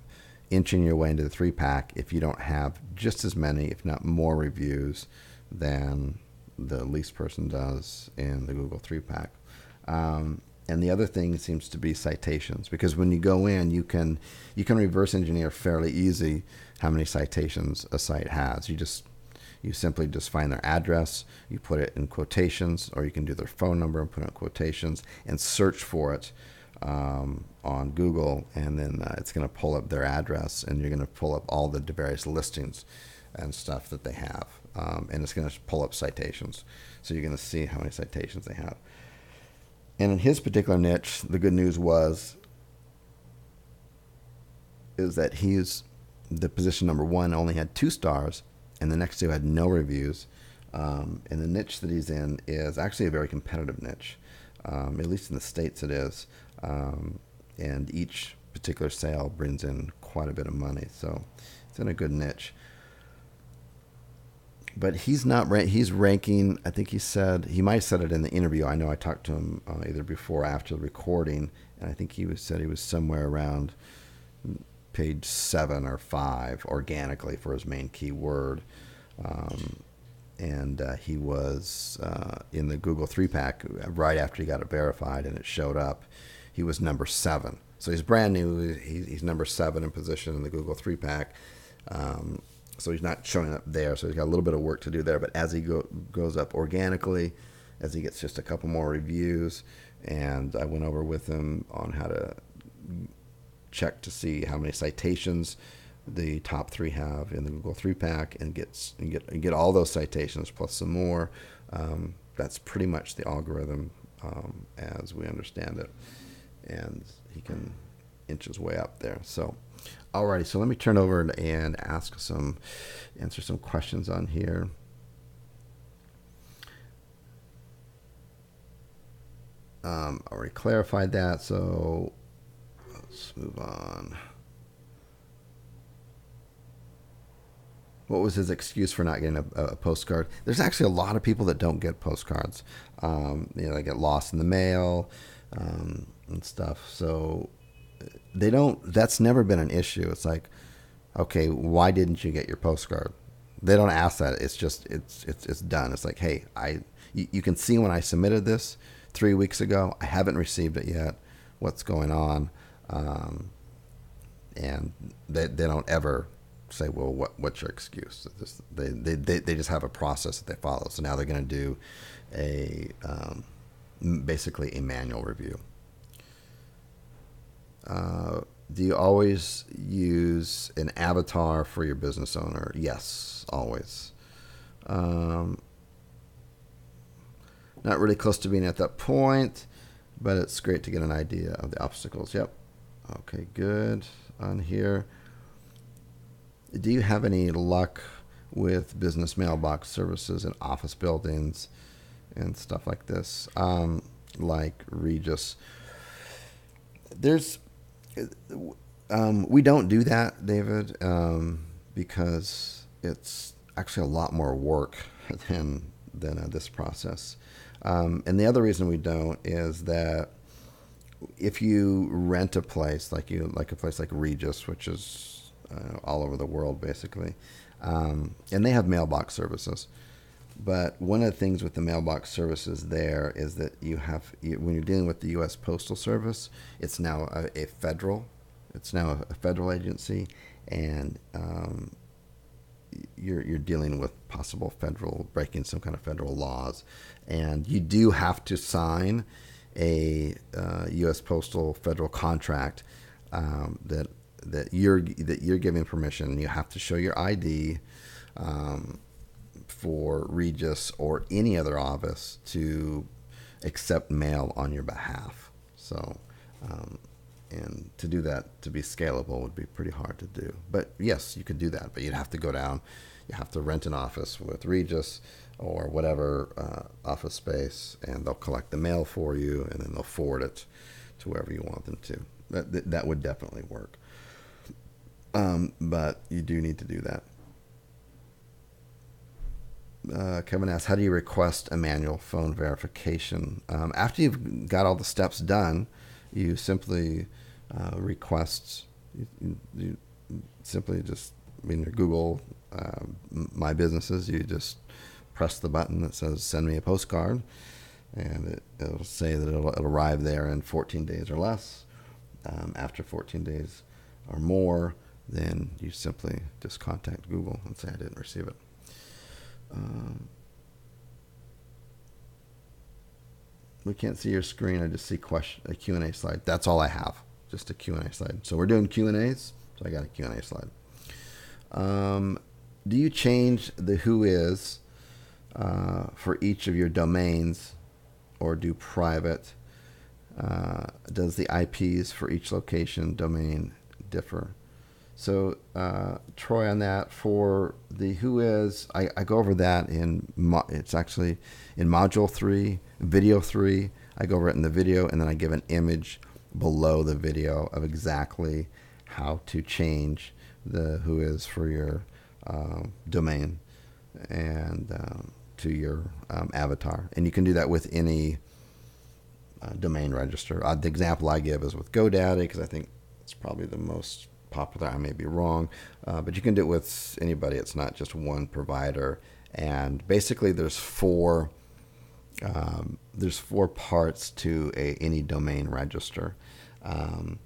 Speaker 2: inching your way into the 3-pack if you don't have just as many, if not more, reviews than the least person does in the Google 3-pack. And the other thing seems to be citations, because when you go in, you can reverse engineer fairly easy how many citations a site has. You simply just find their address, you put it in quotations, or you can do their phone number and put it in quotations and search for it on Google, and then it's going to pull up their address, and you're going to pull up all the various listings and stuff that they have, and it's going to pull up citations. So you're going to see how many citations they have. And in his particular niche, the good news is that the position number one only had 2 stars, and the next 2 had no reviews. And the niche that he's in is actually a very competitive niche, at least in the States it is. And each particular sale brings in quite a bit of money, so it's in a good niche. But he's ranking, I think he might have said it in the interview. I know I talked to him either before or after the recording, and I think he said he was somewhere around page 7 or 5 organically for his main keyword. And he was in the Google 3-pack right after he got it verified and it showed up. He was number 7. So he's brand new. He's number 7 in position in the Google 3-pack. So he's not showing up there. So he's got a little bit of work to do there. But as he goes up organically, as he gets just a couple more reviews, and I went over with him on how to check to see how many citations the top three have in the Google 3-pack, and get all those citations plus some more. That's pretty much the algorithm as we understand it, and he can inch his way up there. So, alrighty. So let me turn over and answer some questions on here. Already clarified that. So let's move on. What was his excuse for not getting a postcard? There's actually a lot of people that don't get postcards. They get lost in the mail and stuff. So they don't. That's never been an issue. It's like, okay, why didn't you get your postcard? They don't ask that. It's just it's done. It's like, hey, you can see when I submitted this 3 weeks ago. I haven't received it yet. What's going on? And they don't ever say, well, what's your excuse? They just have a process that they follow. So now they're going to do basically a manual review. Do you always use an avatar for your business owner? Yes, always. Not really close to being at that point, but it's great to get an idea of the obstacles. Yep. Okay, good. On here, do you have any luck with business mailbox services in office buildings and stuff like this? Like Regis. We don't do that, David, because it's actually a lot more work than this process. And the other reason we don't is that if you rent a place like a place like Regis, which is all over the world basically, and they have mailbox services. But one of the things with the mailbox services there is that when you're dealing with the U.S. Postal Service, it's now a federal agency, and you're dealing with possible breaking some kind of federal laws, and you do have to sign a U.S. Postal federal contract that you're giving permission. You have to show your ID for Regis or any other office to accept mail on your behalf. So, and to do that, to be scalable, would be pretty hard to do. But yes, you could do that, but you'd have to go down. You have to rent an office with Regis or whatever office space, and they'll collect the mail for you, and then they'll forward it to wherever you want them to. That would definitely work. But you do need to do that. Kevin asks, how do you request a manual phone verification? After you've got all the steps done, you simply request, you simply just, in your Google My Businesses, you just press the button that says send me a postcard, and it'll say that it'll arrive there in 14 days or less. After 14 days or more, then you simply just contact Google and say I didn't receive it. We can't see your screen. I just see a Q&A slide. That's all I have, just a Q&A slide. So we're doing Q&As, so I got a Q&A slide. Do you change the who is for each of your domains, or do private? Does the IPs for each location domain differ? So, Troy, on that, for the who is, I go over that it's actually in Module 3, Video 3. I go over it in the video, and then I give an image below the video of exactly how to change the who is for your domain and to your avatar. And you can do that with any domain register. The example I give is with GoDaddy, because I think it's probably the most popular. I may be wrong, but you can do it with anybody. It's not just one provider. And basically, there's four parts to any domain register, and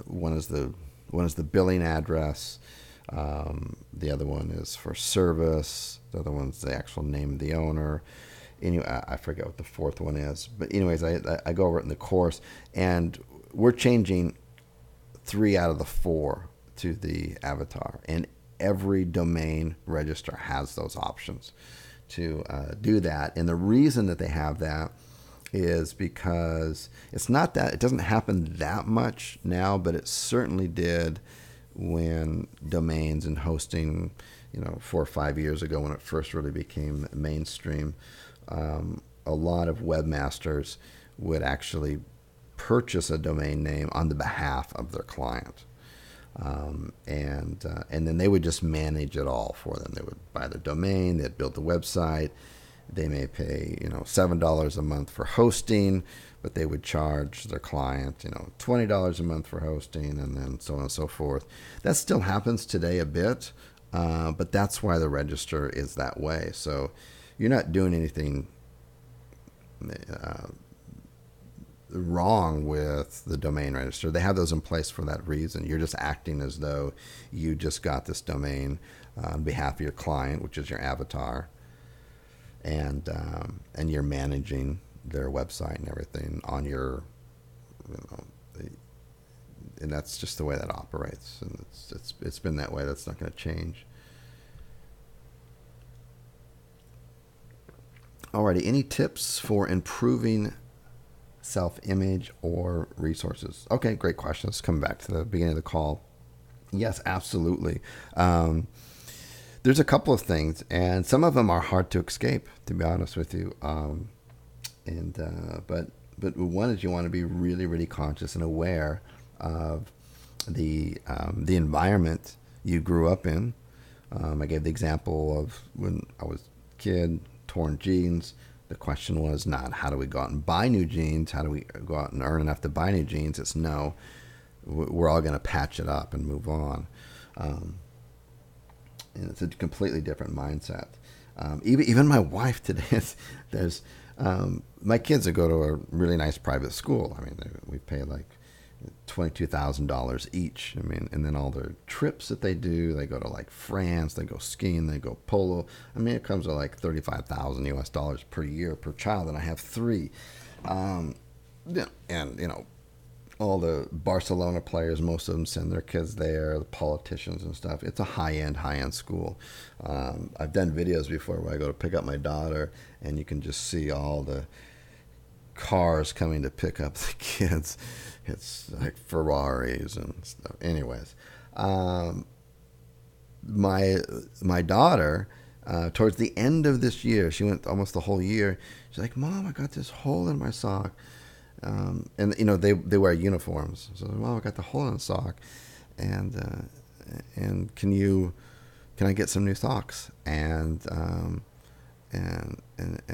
Speaker 2: one is the billing address. The other one is for service. The other one's the actual name of the owner. anyway, I forget what the fourth one is, but anyways, I go over it in the course, and we're changing 3 out of the 4 to the avatar, and every domain register has those options to do that. And the reason that they have that is because it's not that it doesn't happen that much now, but it certainly did when domains and hosting, 4 or 5 years ago when it first really became mainstream. A lot of webmasters would actually purchase a domain name on the behalf of their client. And then they would just manage it all for them. They would buy the domain, they'd build the website. They may pay $7 a month for hosting, but they would charge their client $20 a month for hosting, and then so on and so forth. That still happens today a bit, but that's why the register is that way. So you're not doing anything wrong with the domain register. They have those in place for that reason. You're just acting as though you just got this domain on behalf of your client, which is your avatar, and you're managing their website and everything on your, and that's just the way that operates, and it's been that way. That's not going to change. Alrighty, any tips for improving self-image or resources? Okay, great question. Let's come back to the beginning of the call. Yes, absolutely. There's a couple of things, and some of them are hard to escape, to be honest with you. But one is you want to be really, really conscious and aware of the environment you grew up in. I gave the example of when I was a kid, torn jeans. The question was not how do we go out and buy new jeans, how do we go out and earn enough to buy new jeans. It's no, we're all going to patch it up and move on. And it's a completely different mindset. Even my wife today, there's my kids that go to a really nice private school. I mean, we pay like $22,000 each. I mean, and then all their trips that they do, they go to like France, they go skiing, they go polo. I mean, it comes to like $35,000 per year per child, and I have 3. And all the Barcelona players, most of them send their kids there, the politicians and stuff. It's a high-end school. I've done videos before where I go to pick up my daughter, and you can just see all the cars coming to pick up the kids. It's like Ferraris and stuff. Anyways, my daughter, towards the end of this year, she went almost the whole year. She's like, "Mom, I got this hole in my sock." And they wear uniforms. So, "Well, I got the hole in the sock, and can I get some new socks?" And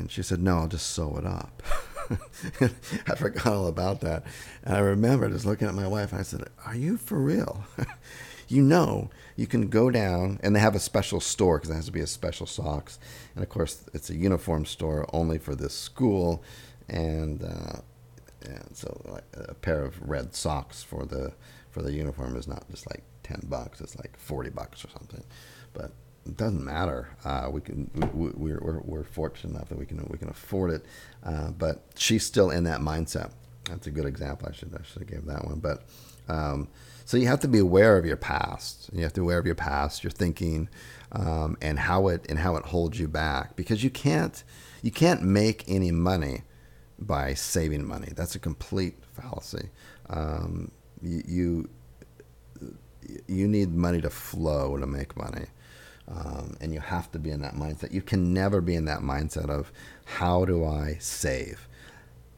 Speaker 2: she said, "No, I'll just sew it up." I forgot all about that, and I remember just looking at my wife. And I said, "Are you for real?" You can go down, and they have a special store because it has to be a special socks, and of course it's a uniform store only for this school, and so like a pair of red socks for the uniform is not just like $10; it's like $40 or something. But it doesn't matter. We're fortunate enough that we can afford it. But she's still in that mindset. That's a good example. I should have gave that one. But so you have to be aware of your past. You have to be aware of your past, your thinking, and how it holds you back, because you can't make any money by saving money. That's a complete fallacy. You need money to flow to make money. And you have to be in that mindset. You can never be in that mindset of, how do I save?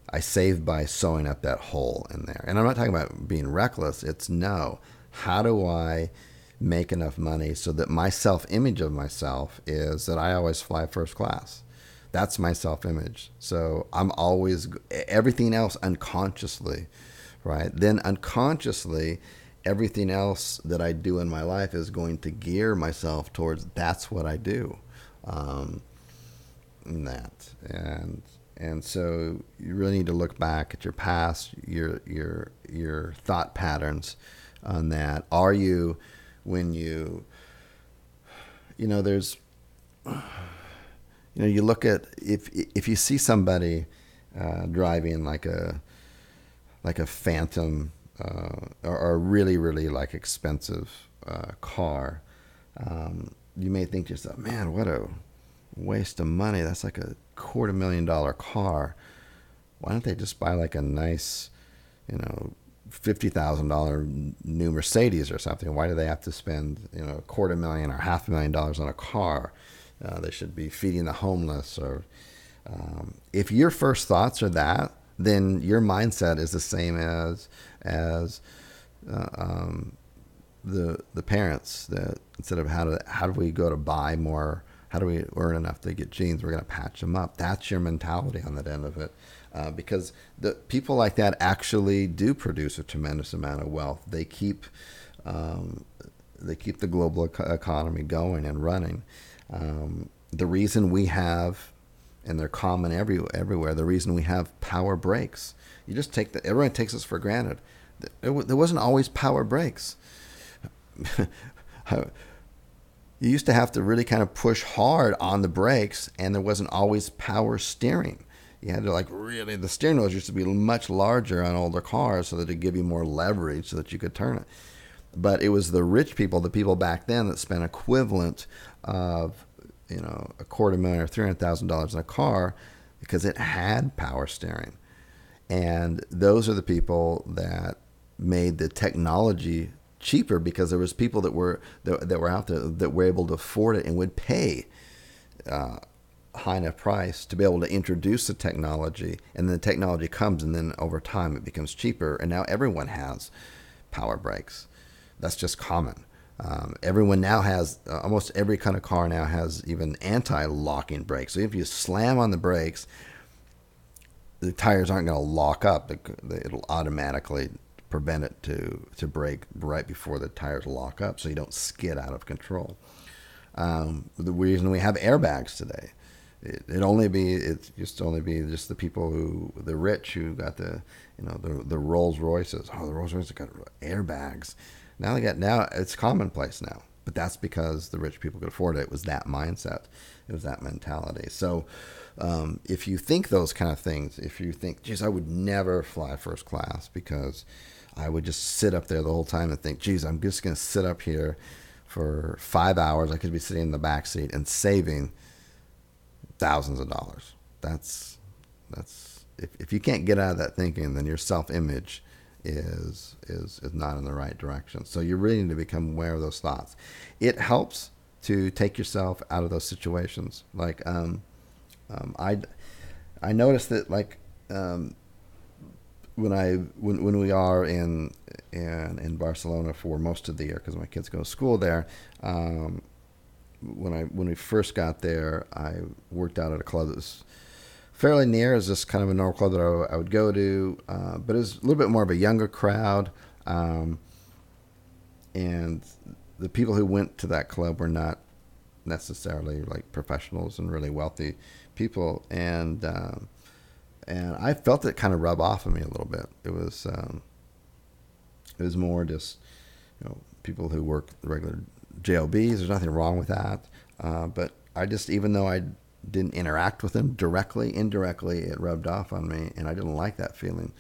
Speaker 2: I save by sewing up that hole in there. And I'm not talking about being reckless. It's no. How do I make enough money so that my self-image of myself is that I always fly first class? That's my self-image. So I'm always, everything else unconsciously, right? Then unconsciously, everything else that I do in my life is going to gear myself towards that's what I do. And so you really need to look back at your past, your thought patterns on that. Are you, when there's, You look at if you see somebody driving like a phantom or a really really like expensive car, you may think to yourself, man, what a waste of money. That's like a $250,000 car. Why don't they just buy like a nice, $50,000 new Mercedes or something? Why do they have to spend, $250,000 or $500,000 on a car? They should be feeding the homeless. Or if your first thoughts are that, then your mindset is the same as uh, um, the parents that instead of how do we go to buy more, how do we earn enough to get jeans, we're going to patch them up. That's your mentality on that end of it. Because the people like that actually do produce a tremendous amount of wealth. Um, they keep the global economy going and running. The reason we have, and they're common everywhere, the reason we have power brakes. You just everyone takes this for granted. There wasn't always power brakes. You used to have to really kind of push hard on the brakes, and there wasn't always power steering. You had to the steering wheels used to be much larger on older cars so that it'd give you more leverage so that you could turn it. But it was the rich people, the people back then that spent equivalent of, a $250,000 or $300,000 in a car because it had power steering. And those are the people that made the technology cheaper because there was people that were out there that were able to afford it and would pay high enough price to be able to introduce the technology, and then the technology comes, and then over time it becomes cheaper, and now everyone has power brakes. That's just common. Everyone now has almost every kind of car now has even anti-locking brakes. So if you slam on the brakes, the tires aren't going to lock up. It'll automatically prevent it to brake right before the tires lock up, so you don't skid out of control. The reason we have airbags today, it used to only be just the people the rich who got the Rolls Royces. Oh, the Rolls Royces got airbags. Now it's commonplace now, but that's because the rich people could afford it. It was that mindset. It was that mentality. So if you think those kind of things, if you think, geez, I would never fly first class because I would just sit up there the whole time and think, geez, I'm just going to sit up here for 5 hours. I could be sitting in the back seat and saving thousands of dollars. That's if you can't get out of that thinking, then your self-image is not in the right direction. So you really need to become aware of those thoughts. It helps to take yourself out of those situations. I noticed that when we are in Barcelona for most of the year because my kids go to school there. When we first got there, I worked out at a club that was fairly near. It was just kind of a normal club that I would go to, but it was a little bit more of a younger crowd, and the people who went to that club were not necessarily like professionals and really wealthy people, and I felt it kind of rub off on me a little bit. It was more just people who work regular JLBs. There's nothing wrong with that, but I just, even though I didn't interact with them directly, indirectly it rubbed off on me, and I didn't like that feeling.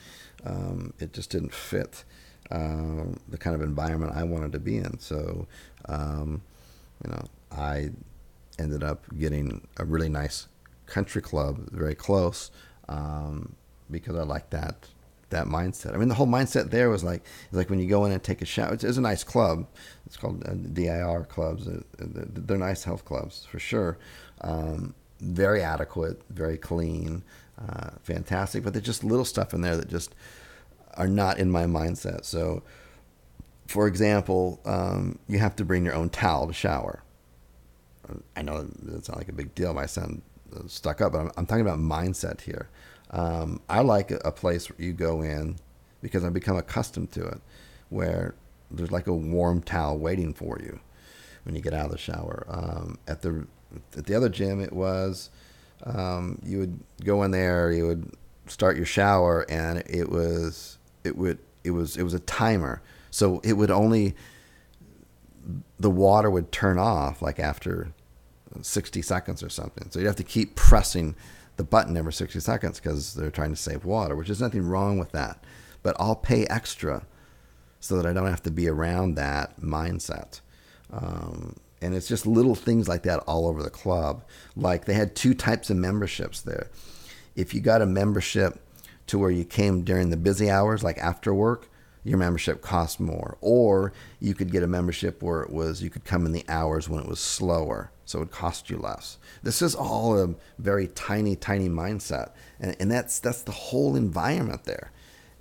Speaker 2: It just didn't fit the kind of environment I wanted to be in. So I ended up getting a really nice country club very close, because I liked that mindset. I mean, the whole mindset there was it's like when you go in and take a shower. It's a nice club. It's called DIR clubs. They're nice health clubs for sure. Very adequate, very clean, fantastic. But there's just little stuff in there that just are not in my mindset. So, for example, you have to bring your own towel to shower. I know it's not like a big deal. I sound stuck up, but I'm talking about mindset here. I like a place where you go in because I've become accustomed to it, where there's like a warm towel waiting for you when you get out of the shower. At the other gym, it was you would go in there, you would start your shower, and it was a timer, so the water would turn off like after 60 seconds or something. So you have to keep pressing the button every 60 seconds because they're trying to save water, which is nothing wrong with that. But I'll pay extra so that I don't have to be around that mindset. And it's just little things like that all over the club. Like they had 2 types of memberships there. If you got a membership to where you came during the busy hours, like after work, your membership cost more. Or you could get a membership where it was you could come in the hours when it was slower, so it would cost you less. This is all a very tiny, tiny mindset, and that's the whole environment there.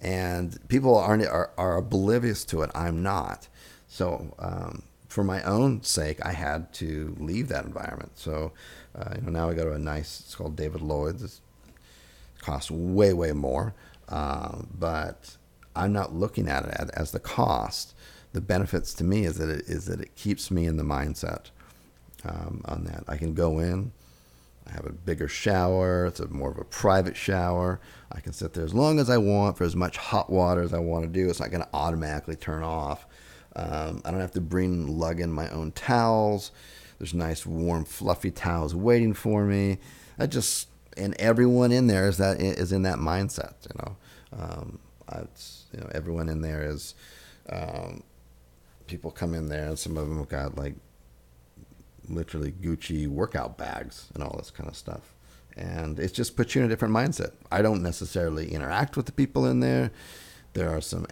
Speaker 2: And people are oblivious to it. I'm not. So for my own sake, I had to leave that environment. So now I go to a nice. It's called David Lloyd's. It costs way, way more, but I'm not looking at it as the cost. The benefits to me is that it keeps me in the mindset on that. I can go in. I have a bigger shower. It's more of a private shower. I can sit there as long as I want for as much hot water as I want to do. It's not going to automatically turn off. I don't have to lug in my own towels. There's nice, warm, fluffy towels waiting for me. And everyone in there is in that mindset. Everyone in there is. People come in there, and some of them have got like literally Gucci workout bags and all this kind of stuff. And it just puts you in a different mindset. I don't necessarily interact with the people in there. There are some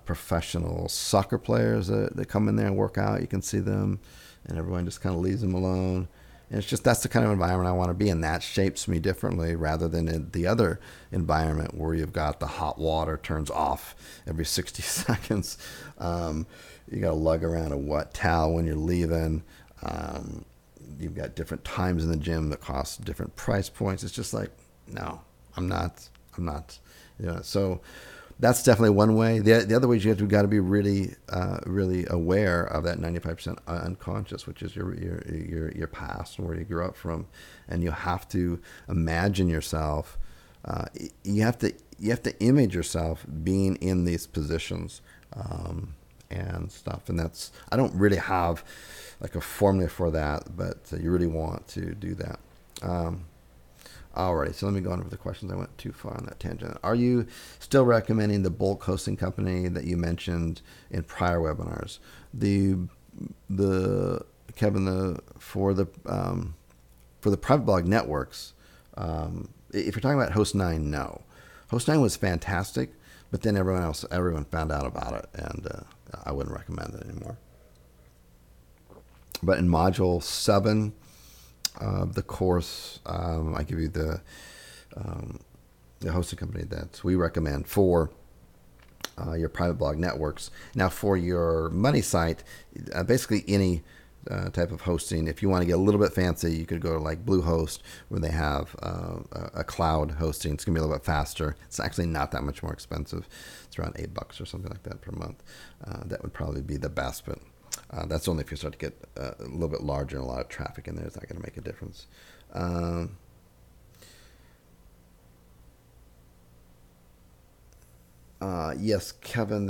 Speaker 2: professional soccer players that come in there and work out. You can see them, and everyone just kind of leaves them alone. And it's just that's the kind of environment I want to be in. That shapes me differently rather than in the other environment where you've got the hot water turns off every 60 seconds. You got to lug around a wet towel when you're leaving. You've got different times in the gym that cost different price points. It's just like, no, I'm not. So that's definitely one way. The other way is you've got to be really, really aware of that 95% unconscious, which is your past and where you grew up from, and you have to imagine yourself. You have to image yourself being in these positions and stuff. And I don't really have like a formula for that, but you really want to do that. Alrighty, so let me go on over the questions. I went too far on that tangent. Are you still recommending the bulk hosting company that you mentioned in prior webinars? Kevin, for the private blog networks, if you're talking about Host9, no. Host9 was fantastic, but then everyone found out about it, and I wouldn't recommend it anymore. But in Module 7, the course, I give you the hosting company that we recommend for your private blog networks. Now, for your money site, basically any type of hosting. If you want to get a little bit fancy, you could go to like Bluehost, where they have a cloud hosting. It's going to be a little bit faster. It's actually not that much more expensive. It's around $8 or something like that per month. That would probably be the best, but that's only if you start to get a little bit larger and a lot of traffic in there. It's not going to make a difference. Yes, Kevin,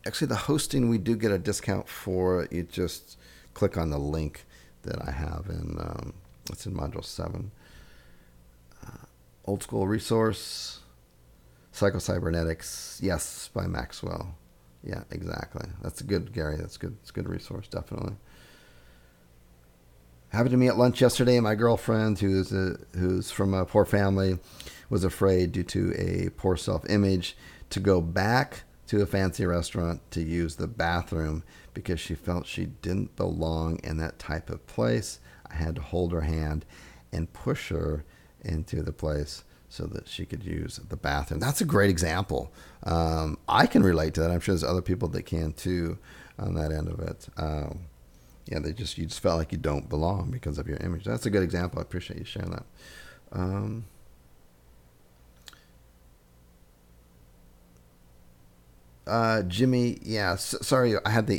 Speaker 2: actually the hosting we do get a discount for. You just click on the link that I have it's in Module 7. Old School Resource, Psychocybernetics, yes, by Maxwell. Yeah, exactly. That's good, Gary. That's good. It's a good resource, definitely. Happened to me at lunch yesterday. My girlfriend, who's from a poor family, was afraid due to a poor self-image to go back to a fancy restaurant to use the bathroom because she felt she didn't belong in that type of place. I had to hold her hand and push her into the place so that she could use the bathroom. That's a great example. I can relate to that. I'm sure there's other people that can too on that end of it. You just felt like you don't belong because of your image. That's a good example. I appreciate you sharing that. Jimmy, yeah, sorry, I had the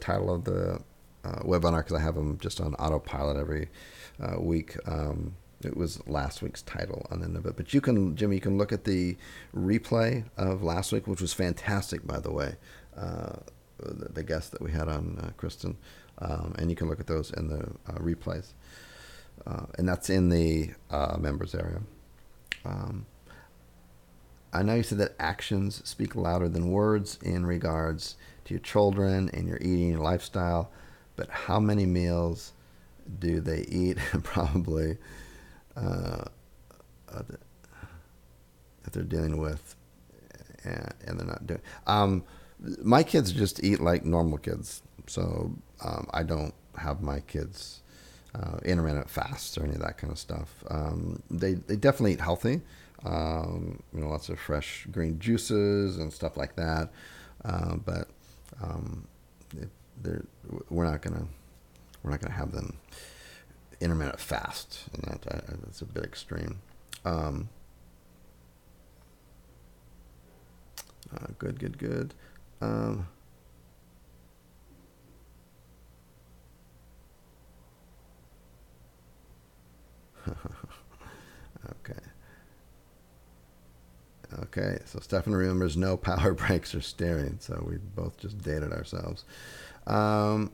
Speaker 2: title of the webinar because I have them just on autopilot every week. It was last week's title on the end of it. But Jimmy, you can look at the replay of last week, which was fantastic, by the way. The guest that we had on, Kristen, and you can look at those in the replays. And that's in the members area. Um, I know you said that actions speak louder than words in regards to your children and your eating, your lifestyle, but how many meals do they eat? Probably uh, that they're dealing with, and they're not doing. My kids just eat like normal kids, so I don't have my kids intermittent fasts or any of that kind of stuff. They definitely eat healthy. Lots of fresh green juices and stuff like that. But um, they're, we're not gonna have them intermittent fast, and that's a bit extreme. Um, good. Um, okay. Okay, so Stefan remembers no power breaks or steering, so we both just dated ourselves. Um,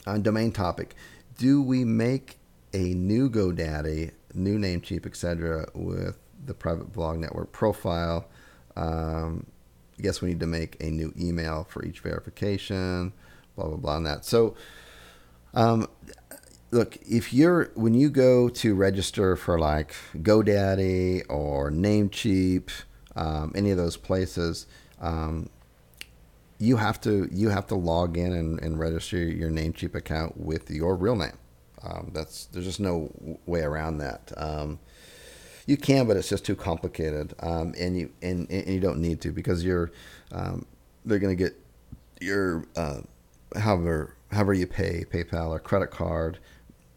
Speaker 2: on domain topic, do we make a new GoDaddy, new Namecheap, etc., with the private blog network profile? I guess we need to make a new email for each verification, blah blah blah, on that. So, um, look, if you're when you go to register for like GoDaddy or Namecheap, any of those places, um, you have to log in and register your Namecheap account with your real name. There's just no way around that. You can, but it's just too complicated, and you don't need to, because they're going to get your however you pay, PayPal or credit card,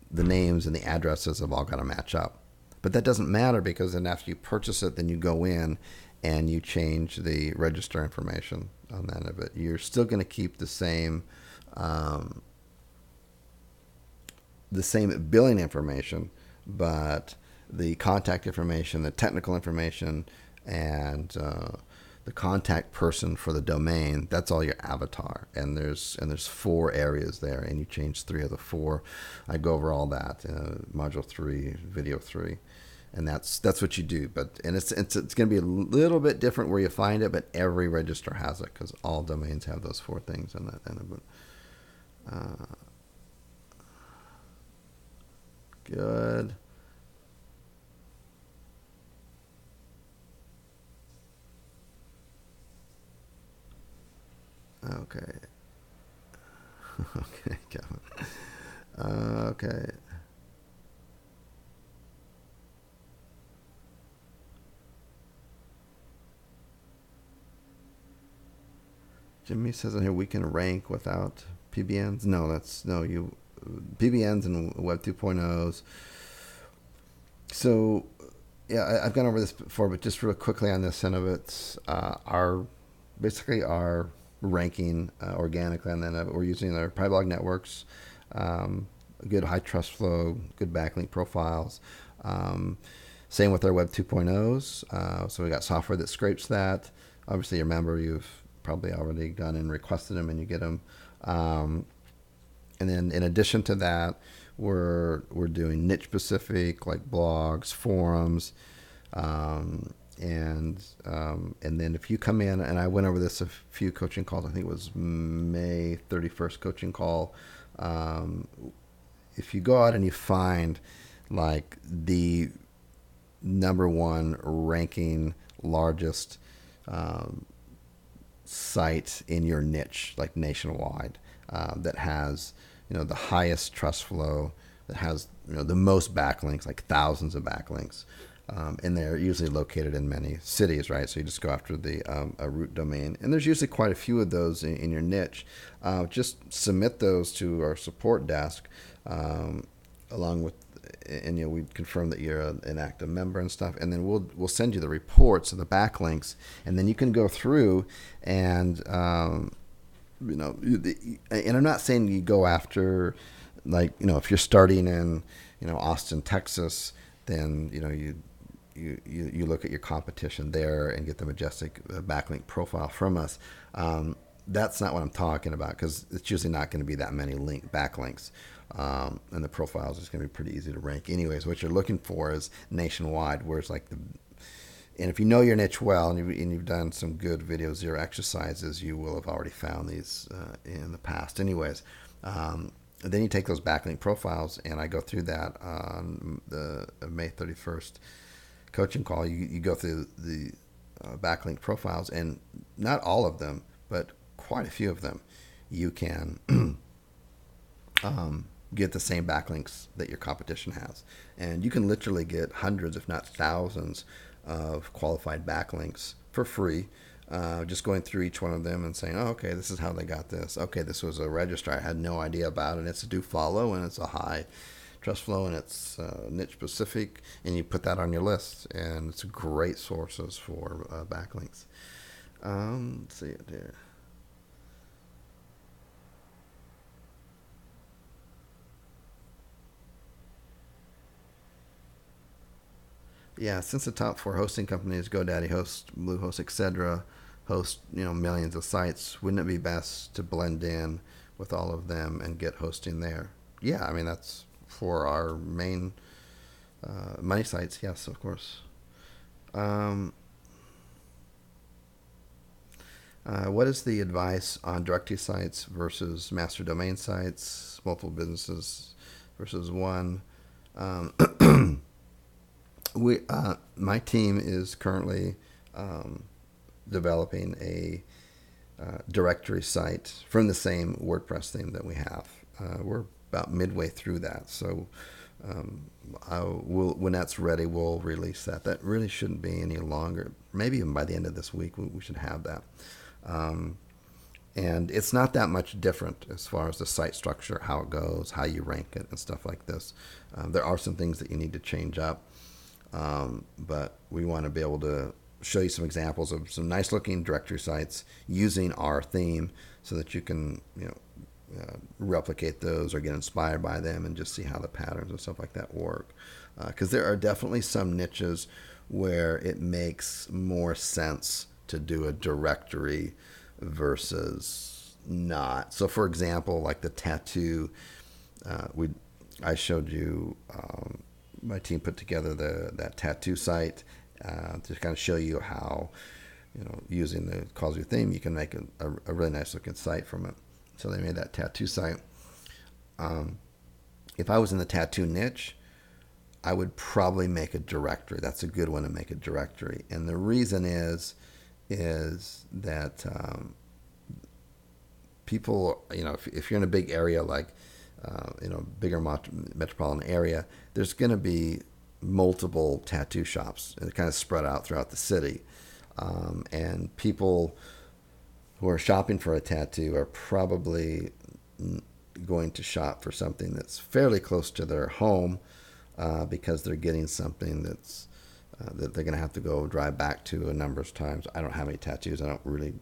Speaker 2: the names and the addresses have all got to match up. But that doesn't matter, because then after you purchase it, then you go in and you change the register information on that of it. You're still going to keep um, the same billing information, but the contact information, the technical information, and the contact person for the domain, that's all your avatar. And there's 4 areas there, and you change 3 of the 4. I go over all that in module 3, video 3, and that's what you do. But it's going to be a little bit different where you find it, but every register has it, because all domains have those 4 things in that. Uh, good. Okay. Okay, Kevin. Okay. Jimmy says in here we can rank without PBNs. No, that's no you PBNs and Web 2.0s. So yeah, I've gone over this before, but just real quickly on this, some of it's our ranking organically, and then we're using our private blog networks, good high trust flow, good backlink profiles. Um, Same with our Web 2.0s. So we got software that scrapes that. Obviously, remember, you've probably already gone and requested them, and you get them. Um, and then in addition to that, we're doing niche specific, like blogs, forums, and then if you come in, and I went over this a few coaching calls. I think it was May 31st coaching call. Um, if you go out and you find like the number 1 ranking largest um, site in your niche, like nationwide, that has the highest trust flow, that has the most backlinks, like thousands of backlinks, and they're usually located in many cities, right? So you just go after the a root domain, and there's usually quite a few of those in your niche. Just submit those to our support desk, along with, and we confirm that you're an active member and stuff, and then we'll send you the reports of the backlinks, and then you can go through and and I'm not saying you go after, like, if you're starting in Austin, Texas, then you look at your competition there and get the Majestic backlink profile from us. that's not what I'm talking about because it's usually not going to be that many backlinks. And the profiles is going to be pretty easy to rank. Anyways, what you're looking for is nationwide, where it's like and if you know your niche well and you've done some good video zero exercises, you will have already found these in the past. Anyways, then you take those backlink profiles, and I go through that on the May 31st coaching call. You go through the backlink profiles, and not all of them, but quite a few of them, you can get the same backlinks that your competition has. And you can literally get hundreds, if not thousands, of qualified backlinks for free. Just going through each one of them and saying, oh, okay, this is how they got this. Okay, this was a registrar I had no idea about, and it's a do follow, and it's a high trust flow, and it's niche specific, and you put that on your list, and it's great sources for backlinks. Let's see it here. Yeah, since the top four hosting companies, GoDaddy hosts, Bluehost, etc., host millions of sites, wouldn't it be best to blend in with all of them and get hosting there? Yeah, I mean that's for our main money sites. Yes, of course. Um, what is the advice on directory sites versus master domain sites, multiple businesses versus one? Um, my team is currently developing a directory site from the same WordPress theme that we have. We're about midway through that, so when that's ready, we'll release that. That really shouldn't be any longer. Maybe even by the end of this week, we should have that. Um, and it's not that much different as far as the site structure, how it goes, how you rank it, and stuff like this. There are some things that you need to change up, but we want to be able to show you some examples of some nice looking directory sites using our theme so that you can replicate those or get inspired by them and just see how the patterns and stuff like that work. Because there are definitely some niches where it makes more sense to do a directory versus not. So for example, like the tattoo, I showed you, my team put together that tattoo site to kind of show you how, using the kallzu theme, you can make a really nice looking site from it. So they made that tattoo site. If I was in the tattoo niche, I would probably make a directory. That's a good one to make a directory. And the reason is that people, if you're in a big area like, bigger metropolitan area, there's going to be multiple tattoo shops and kind of spread out throughout the city. And people who are shopping for a tattoo are probably going to shop for something that's fairly close to their home because they're getting something that's that they're going to have to go drive back to a number of times. I don't have any tattoos. I don't really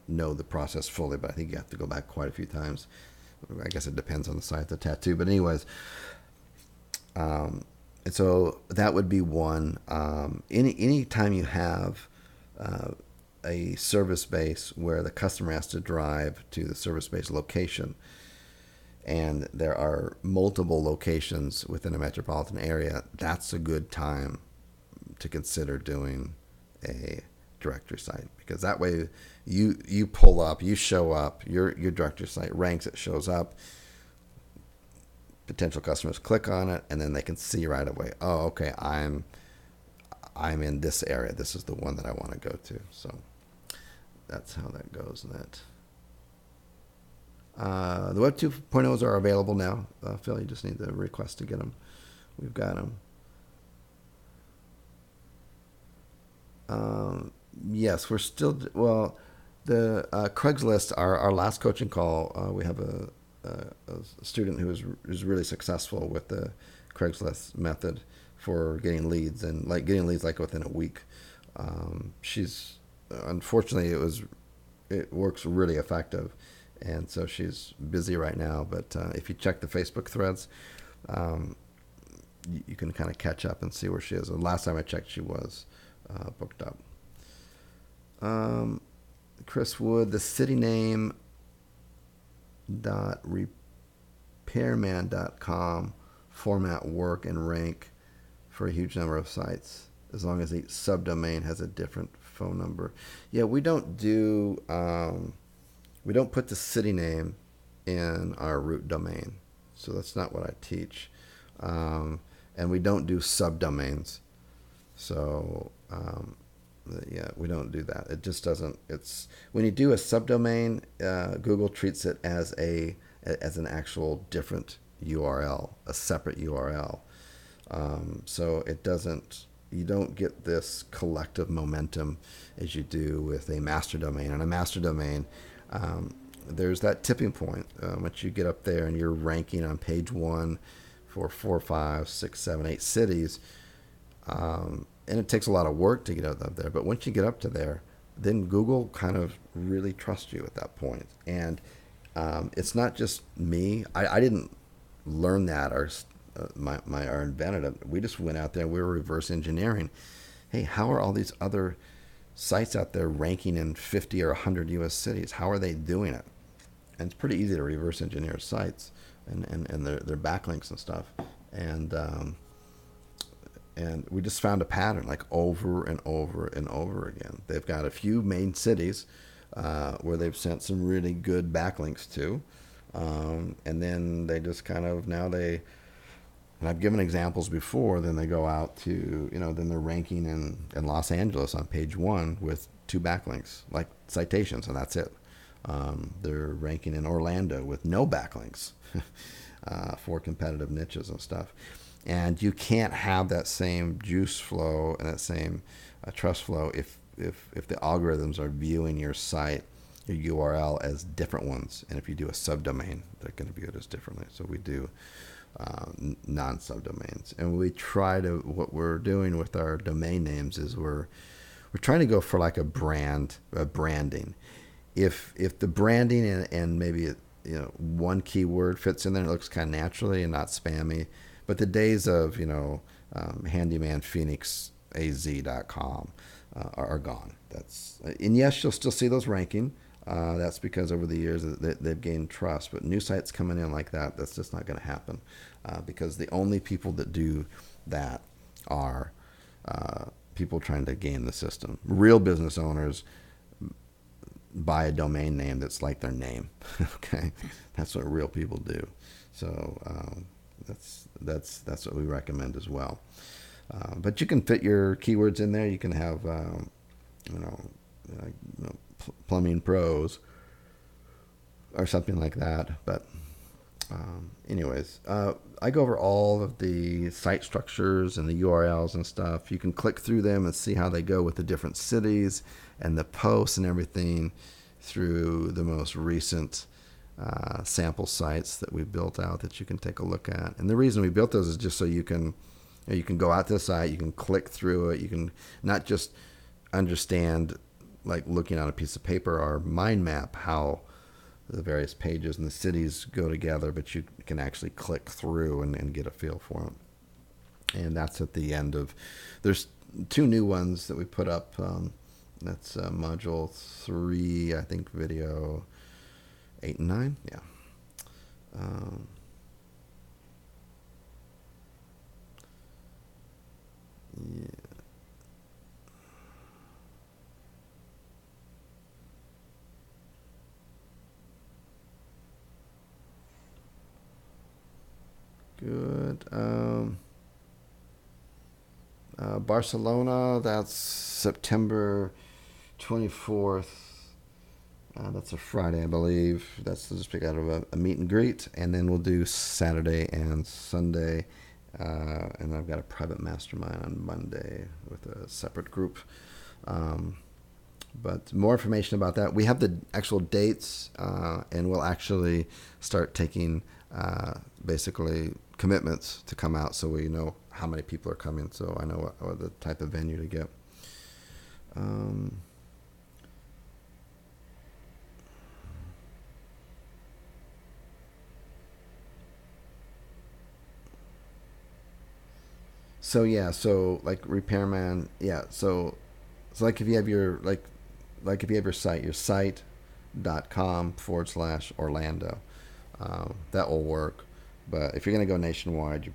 Speaker 2: know the process fully, but I think you have to go back quite a few times. I guess it depends on the size of the tattoo. But anyways, and so that would be one. Any time you have a service base where the customer has to drive to the service base location, and there are multiple locations within a metropolitan area, that's a good time to consider doing a directory site, because that way you pull up, you show up, your directory site ranks, it shows up, potential customers click on it, and then they can see right away, oh, okay, I'm in this area, this is the one that I want to go to. So that's how that goes. The Web 2.0s are available now. Phil, you just need the request to get them. We've got them. Yes, we're still, well, the Craigslist, our last coaching call, we have a student who is really successful with the Craigslist method for getting leads, and like getting leads like within a week. She's, unfortunately, it works really effective, and so she's busy right now, but if you check the Facebook threads, you can kind of catch up and see where she is. The last time I checked, she was booked up. Chris Wood, the city name dot repairman.com format work and rank for a huge number of sites as long as each subdomain has a different phone number. Yeah, we don't put the city name in our root domain, so that's not what I teach. And we don't do subdomains. So yeah, we don't do that. It just doesn't. It's when you do a subdomain, Google treats it as an actual different URL, a separate URL. So it doesn't. You don't get this collective momentum as you do with a master domain. And a master domain, um, there's that tipping point once you get up there and you're ranking on page one for 4, 5, 6, 7, 8 cities. And it takes a lot of work to get up there. But once you get up to there, then Google kind of really trusts you at that point. And it's not just me. I didn't learn that or or invented it. We just went out there and we were reverse engineering. Hey, how are all these other sites out there ranking in 50 or 100 U.S. cities? How are they doing it? And it's pretty easy to reverse engineer sites and their backlinks and stuff. And and we just found a pattern like over and over and over again. They've got a few main cities where they've sent some really good backlinks to, and then they just kind of now they. And I've given examples before. Then they go out to then they're ranking in Los Angeles on page one with 2 backlinks, like citations, and that's it. They're ranking in Orlando with no backlinks for competitive niches and stuff. And you can't have that same juice flow and that same trust flow if the algorithms are viewing your site, your URL as different ones. And if you do a subdomain, they're going to view it as differently. So we do non-subdomains. And we try to, what we're doing with our domain names is we're trying to go for like a branding. If the branding and maybe one keyword fits in there, it looks kind of naturally and not spammy. But the days of handymanphoenixaz.com are gone. And yes, you'll still see those ranking. That's because over the years they've gained trust. But new sites coming in like that, that's just not going to happen because the only people that do that are people trying to game the system. Real business owners buy a domain name that's like their name. Okay, that's what real people do. So that's what we recommend as well. But you can fit your keywords in there. You can have plumbing pros or something like that. But anyways, I go over all of the site structures and the URLs and stuff. You can click through them and see how they go with the different cities and the posts and everything through the most recent sample sites that we built out that you can take a look at. And the reason we built those is just so you can go out to the site, you can click through it, you can not just understand like looking on a piece of paper or mind map how the various pages and the cities go together, but you can actually click through and get a feel for them. And that's at the end of, there's 2 new ones that we put up. That's module 3, I think, video 8 and 9. Yeah. Yeah. Good. Barcelona, that's September 24th. That's a Friday, I believe. That's just pick out of a meet and greet, and then we'll do Saturday and Sunday. And I've got a private mastermind on Monday with a separate group. But more information about that. We have the actual dates, and we'll actually start taking basically commitments to come out so we know how many people are coming, so I know what the type of venue to get. So yeah, so like repairman, yeah. So like if you have your like like if you have your site.com/Orlando. That will work. But if you're going to go nationwide,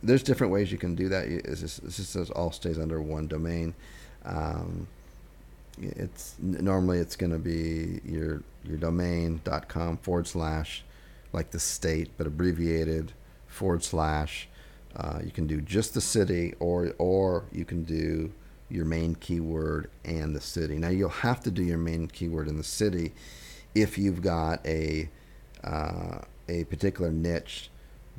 Speaker 2: there's different ways you can do that. It's just all stays under one domain. Um, it's normally it's going to be your domain.com / like the state, but abbreviated / you can do just the city, or you can do your main keyword and the city. Now you'll have to do your main keyword in the city if you've got a particular niche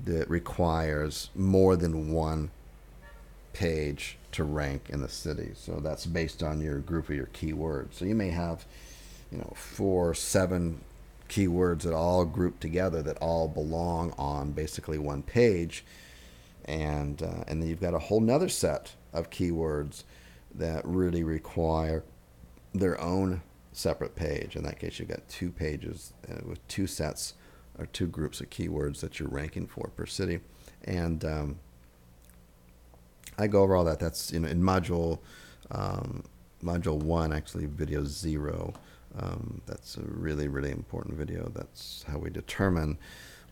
Speaker 2: that requires more than one page to rank in the city. So that's based on your group of your keywords. So you may have, 4, 7 keywords that all group together that all belong on basically one page, and then you've got a whole nother set of keywords that really require their own separate page. In that case, you've got 2 pages with 2 sets or 2 groups of keywords that you're ranking for per city. And I go over all that. That's in module 1, actually, video 0. That's a really, really important video. That's how we determine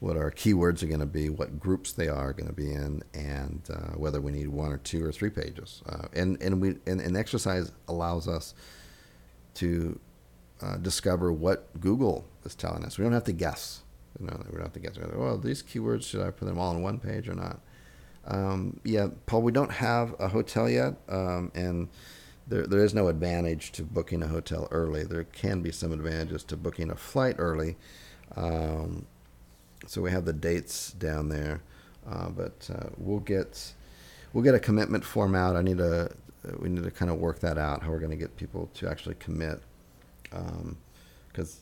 Speaker 2: what our keywords are going to be, what groups they are going to be in, and whether we need 1 or 2 or 3 pages. And the exercise allows us to discover what Google is telling us. We don't have to guess. We don't have to guess. Well, these keywords, should I put them all on one page or not? Yeah, Paul, we don't have a hotel yet, and there is no advantage to booking a hotel early. There can be some advantages to booking a flight early. So we have the dates down there, but we'll get a commitment form out. We need to kind of work that out, how we're going to get people to actually commit, because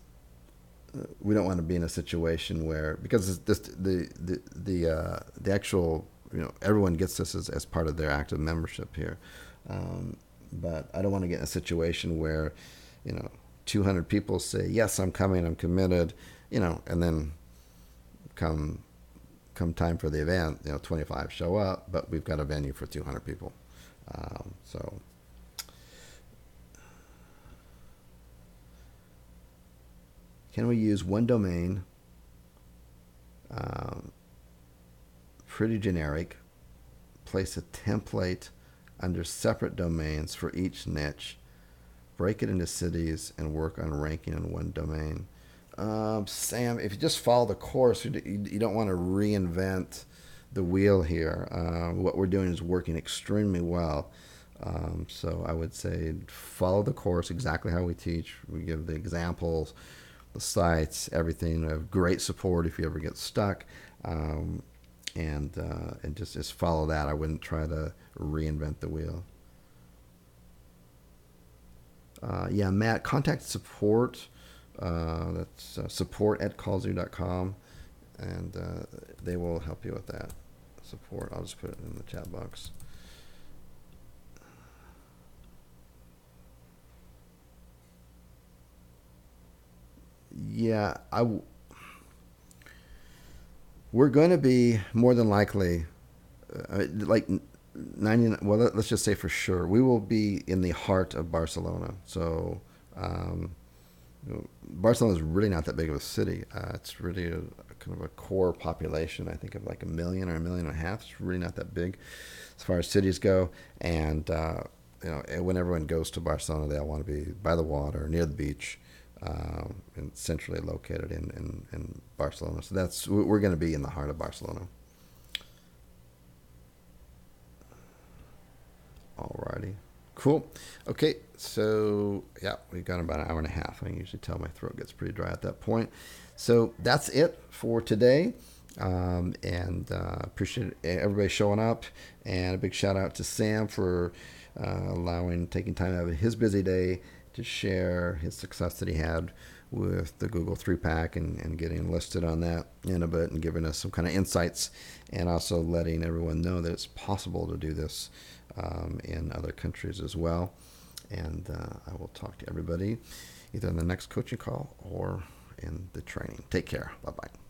Speaker 2: we don't want to be in a situation where, because the actual, everyone gets this as part of their active membership here, but I don't want to get in a situation where 200 people say, yes, I'm coming, I'm committed, and then come time for the event, 25 show up, but we've got a venue for 200 people. So can we use one domain, pretty generic, place a template under separate domains for each niche, break it into cities, and work on ranking in one domain? Sam, if you just follow the course, you don't want to reinvent the wheel here. What we're doing is working extremely well. So I would say follow the course exactly how we teach. We give the examples, the sites, everything. We have great support if you ever get stuck. And just follow that. I wouldn't try to reinvent the wheel. Yeah, Matt, contact support. That's support@kallzu.com, and they will help you with that. Support. I'll just put it in the chat box. Yeah, we're going to be more than likely, like 99. Well, let's just say for sure, we will be in the heart of Barcelona. So. Barcelona is really not that big of a city. It's really kind of a core population, I think, of like 1 million or 1.5 million. It's really not that big as far as cities go. And when everyone goes to Barcelona, they all want to be by the water, near the beach, and centrally located in Barcelona. So we're going to be in the heart of Barcelona. Alrighty. Cool. Okay, so yeah, we've got about 1.5 hours. I can usually tell my throat gets pretty dry at that point. So that's it for today. And appreciate everybody showing up. And a big shout out to Sam for taking time out of his busy day to share his success that he had with the Google 3-pack and getting listed on that in a bit, and giving us some kind of insights, and also letting everyone know that it's possible to do this in other countries as well. And I will talk to everybody either in the next coaching call or in the training. Take care. Bye-bye.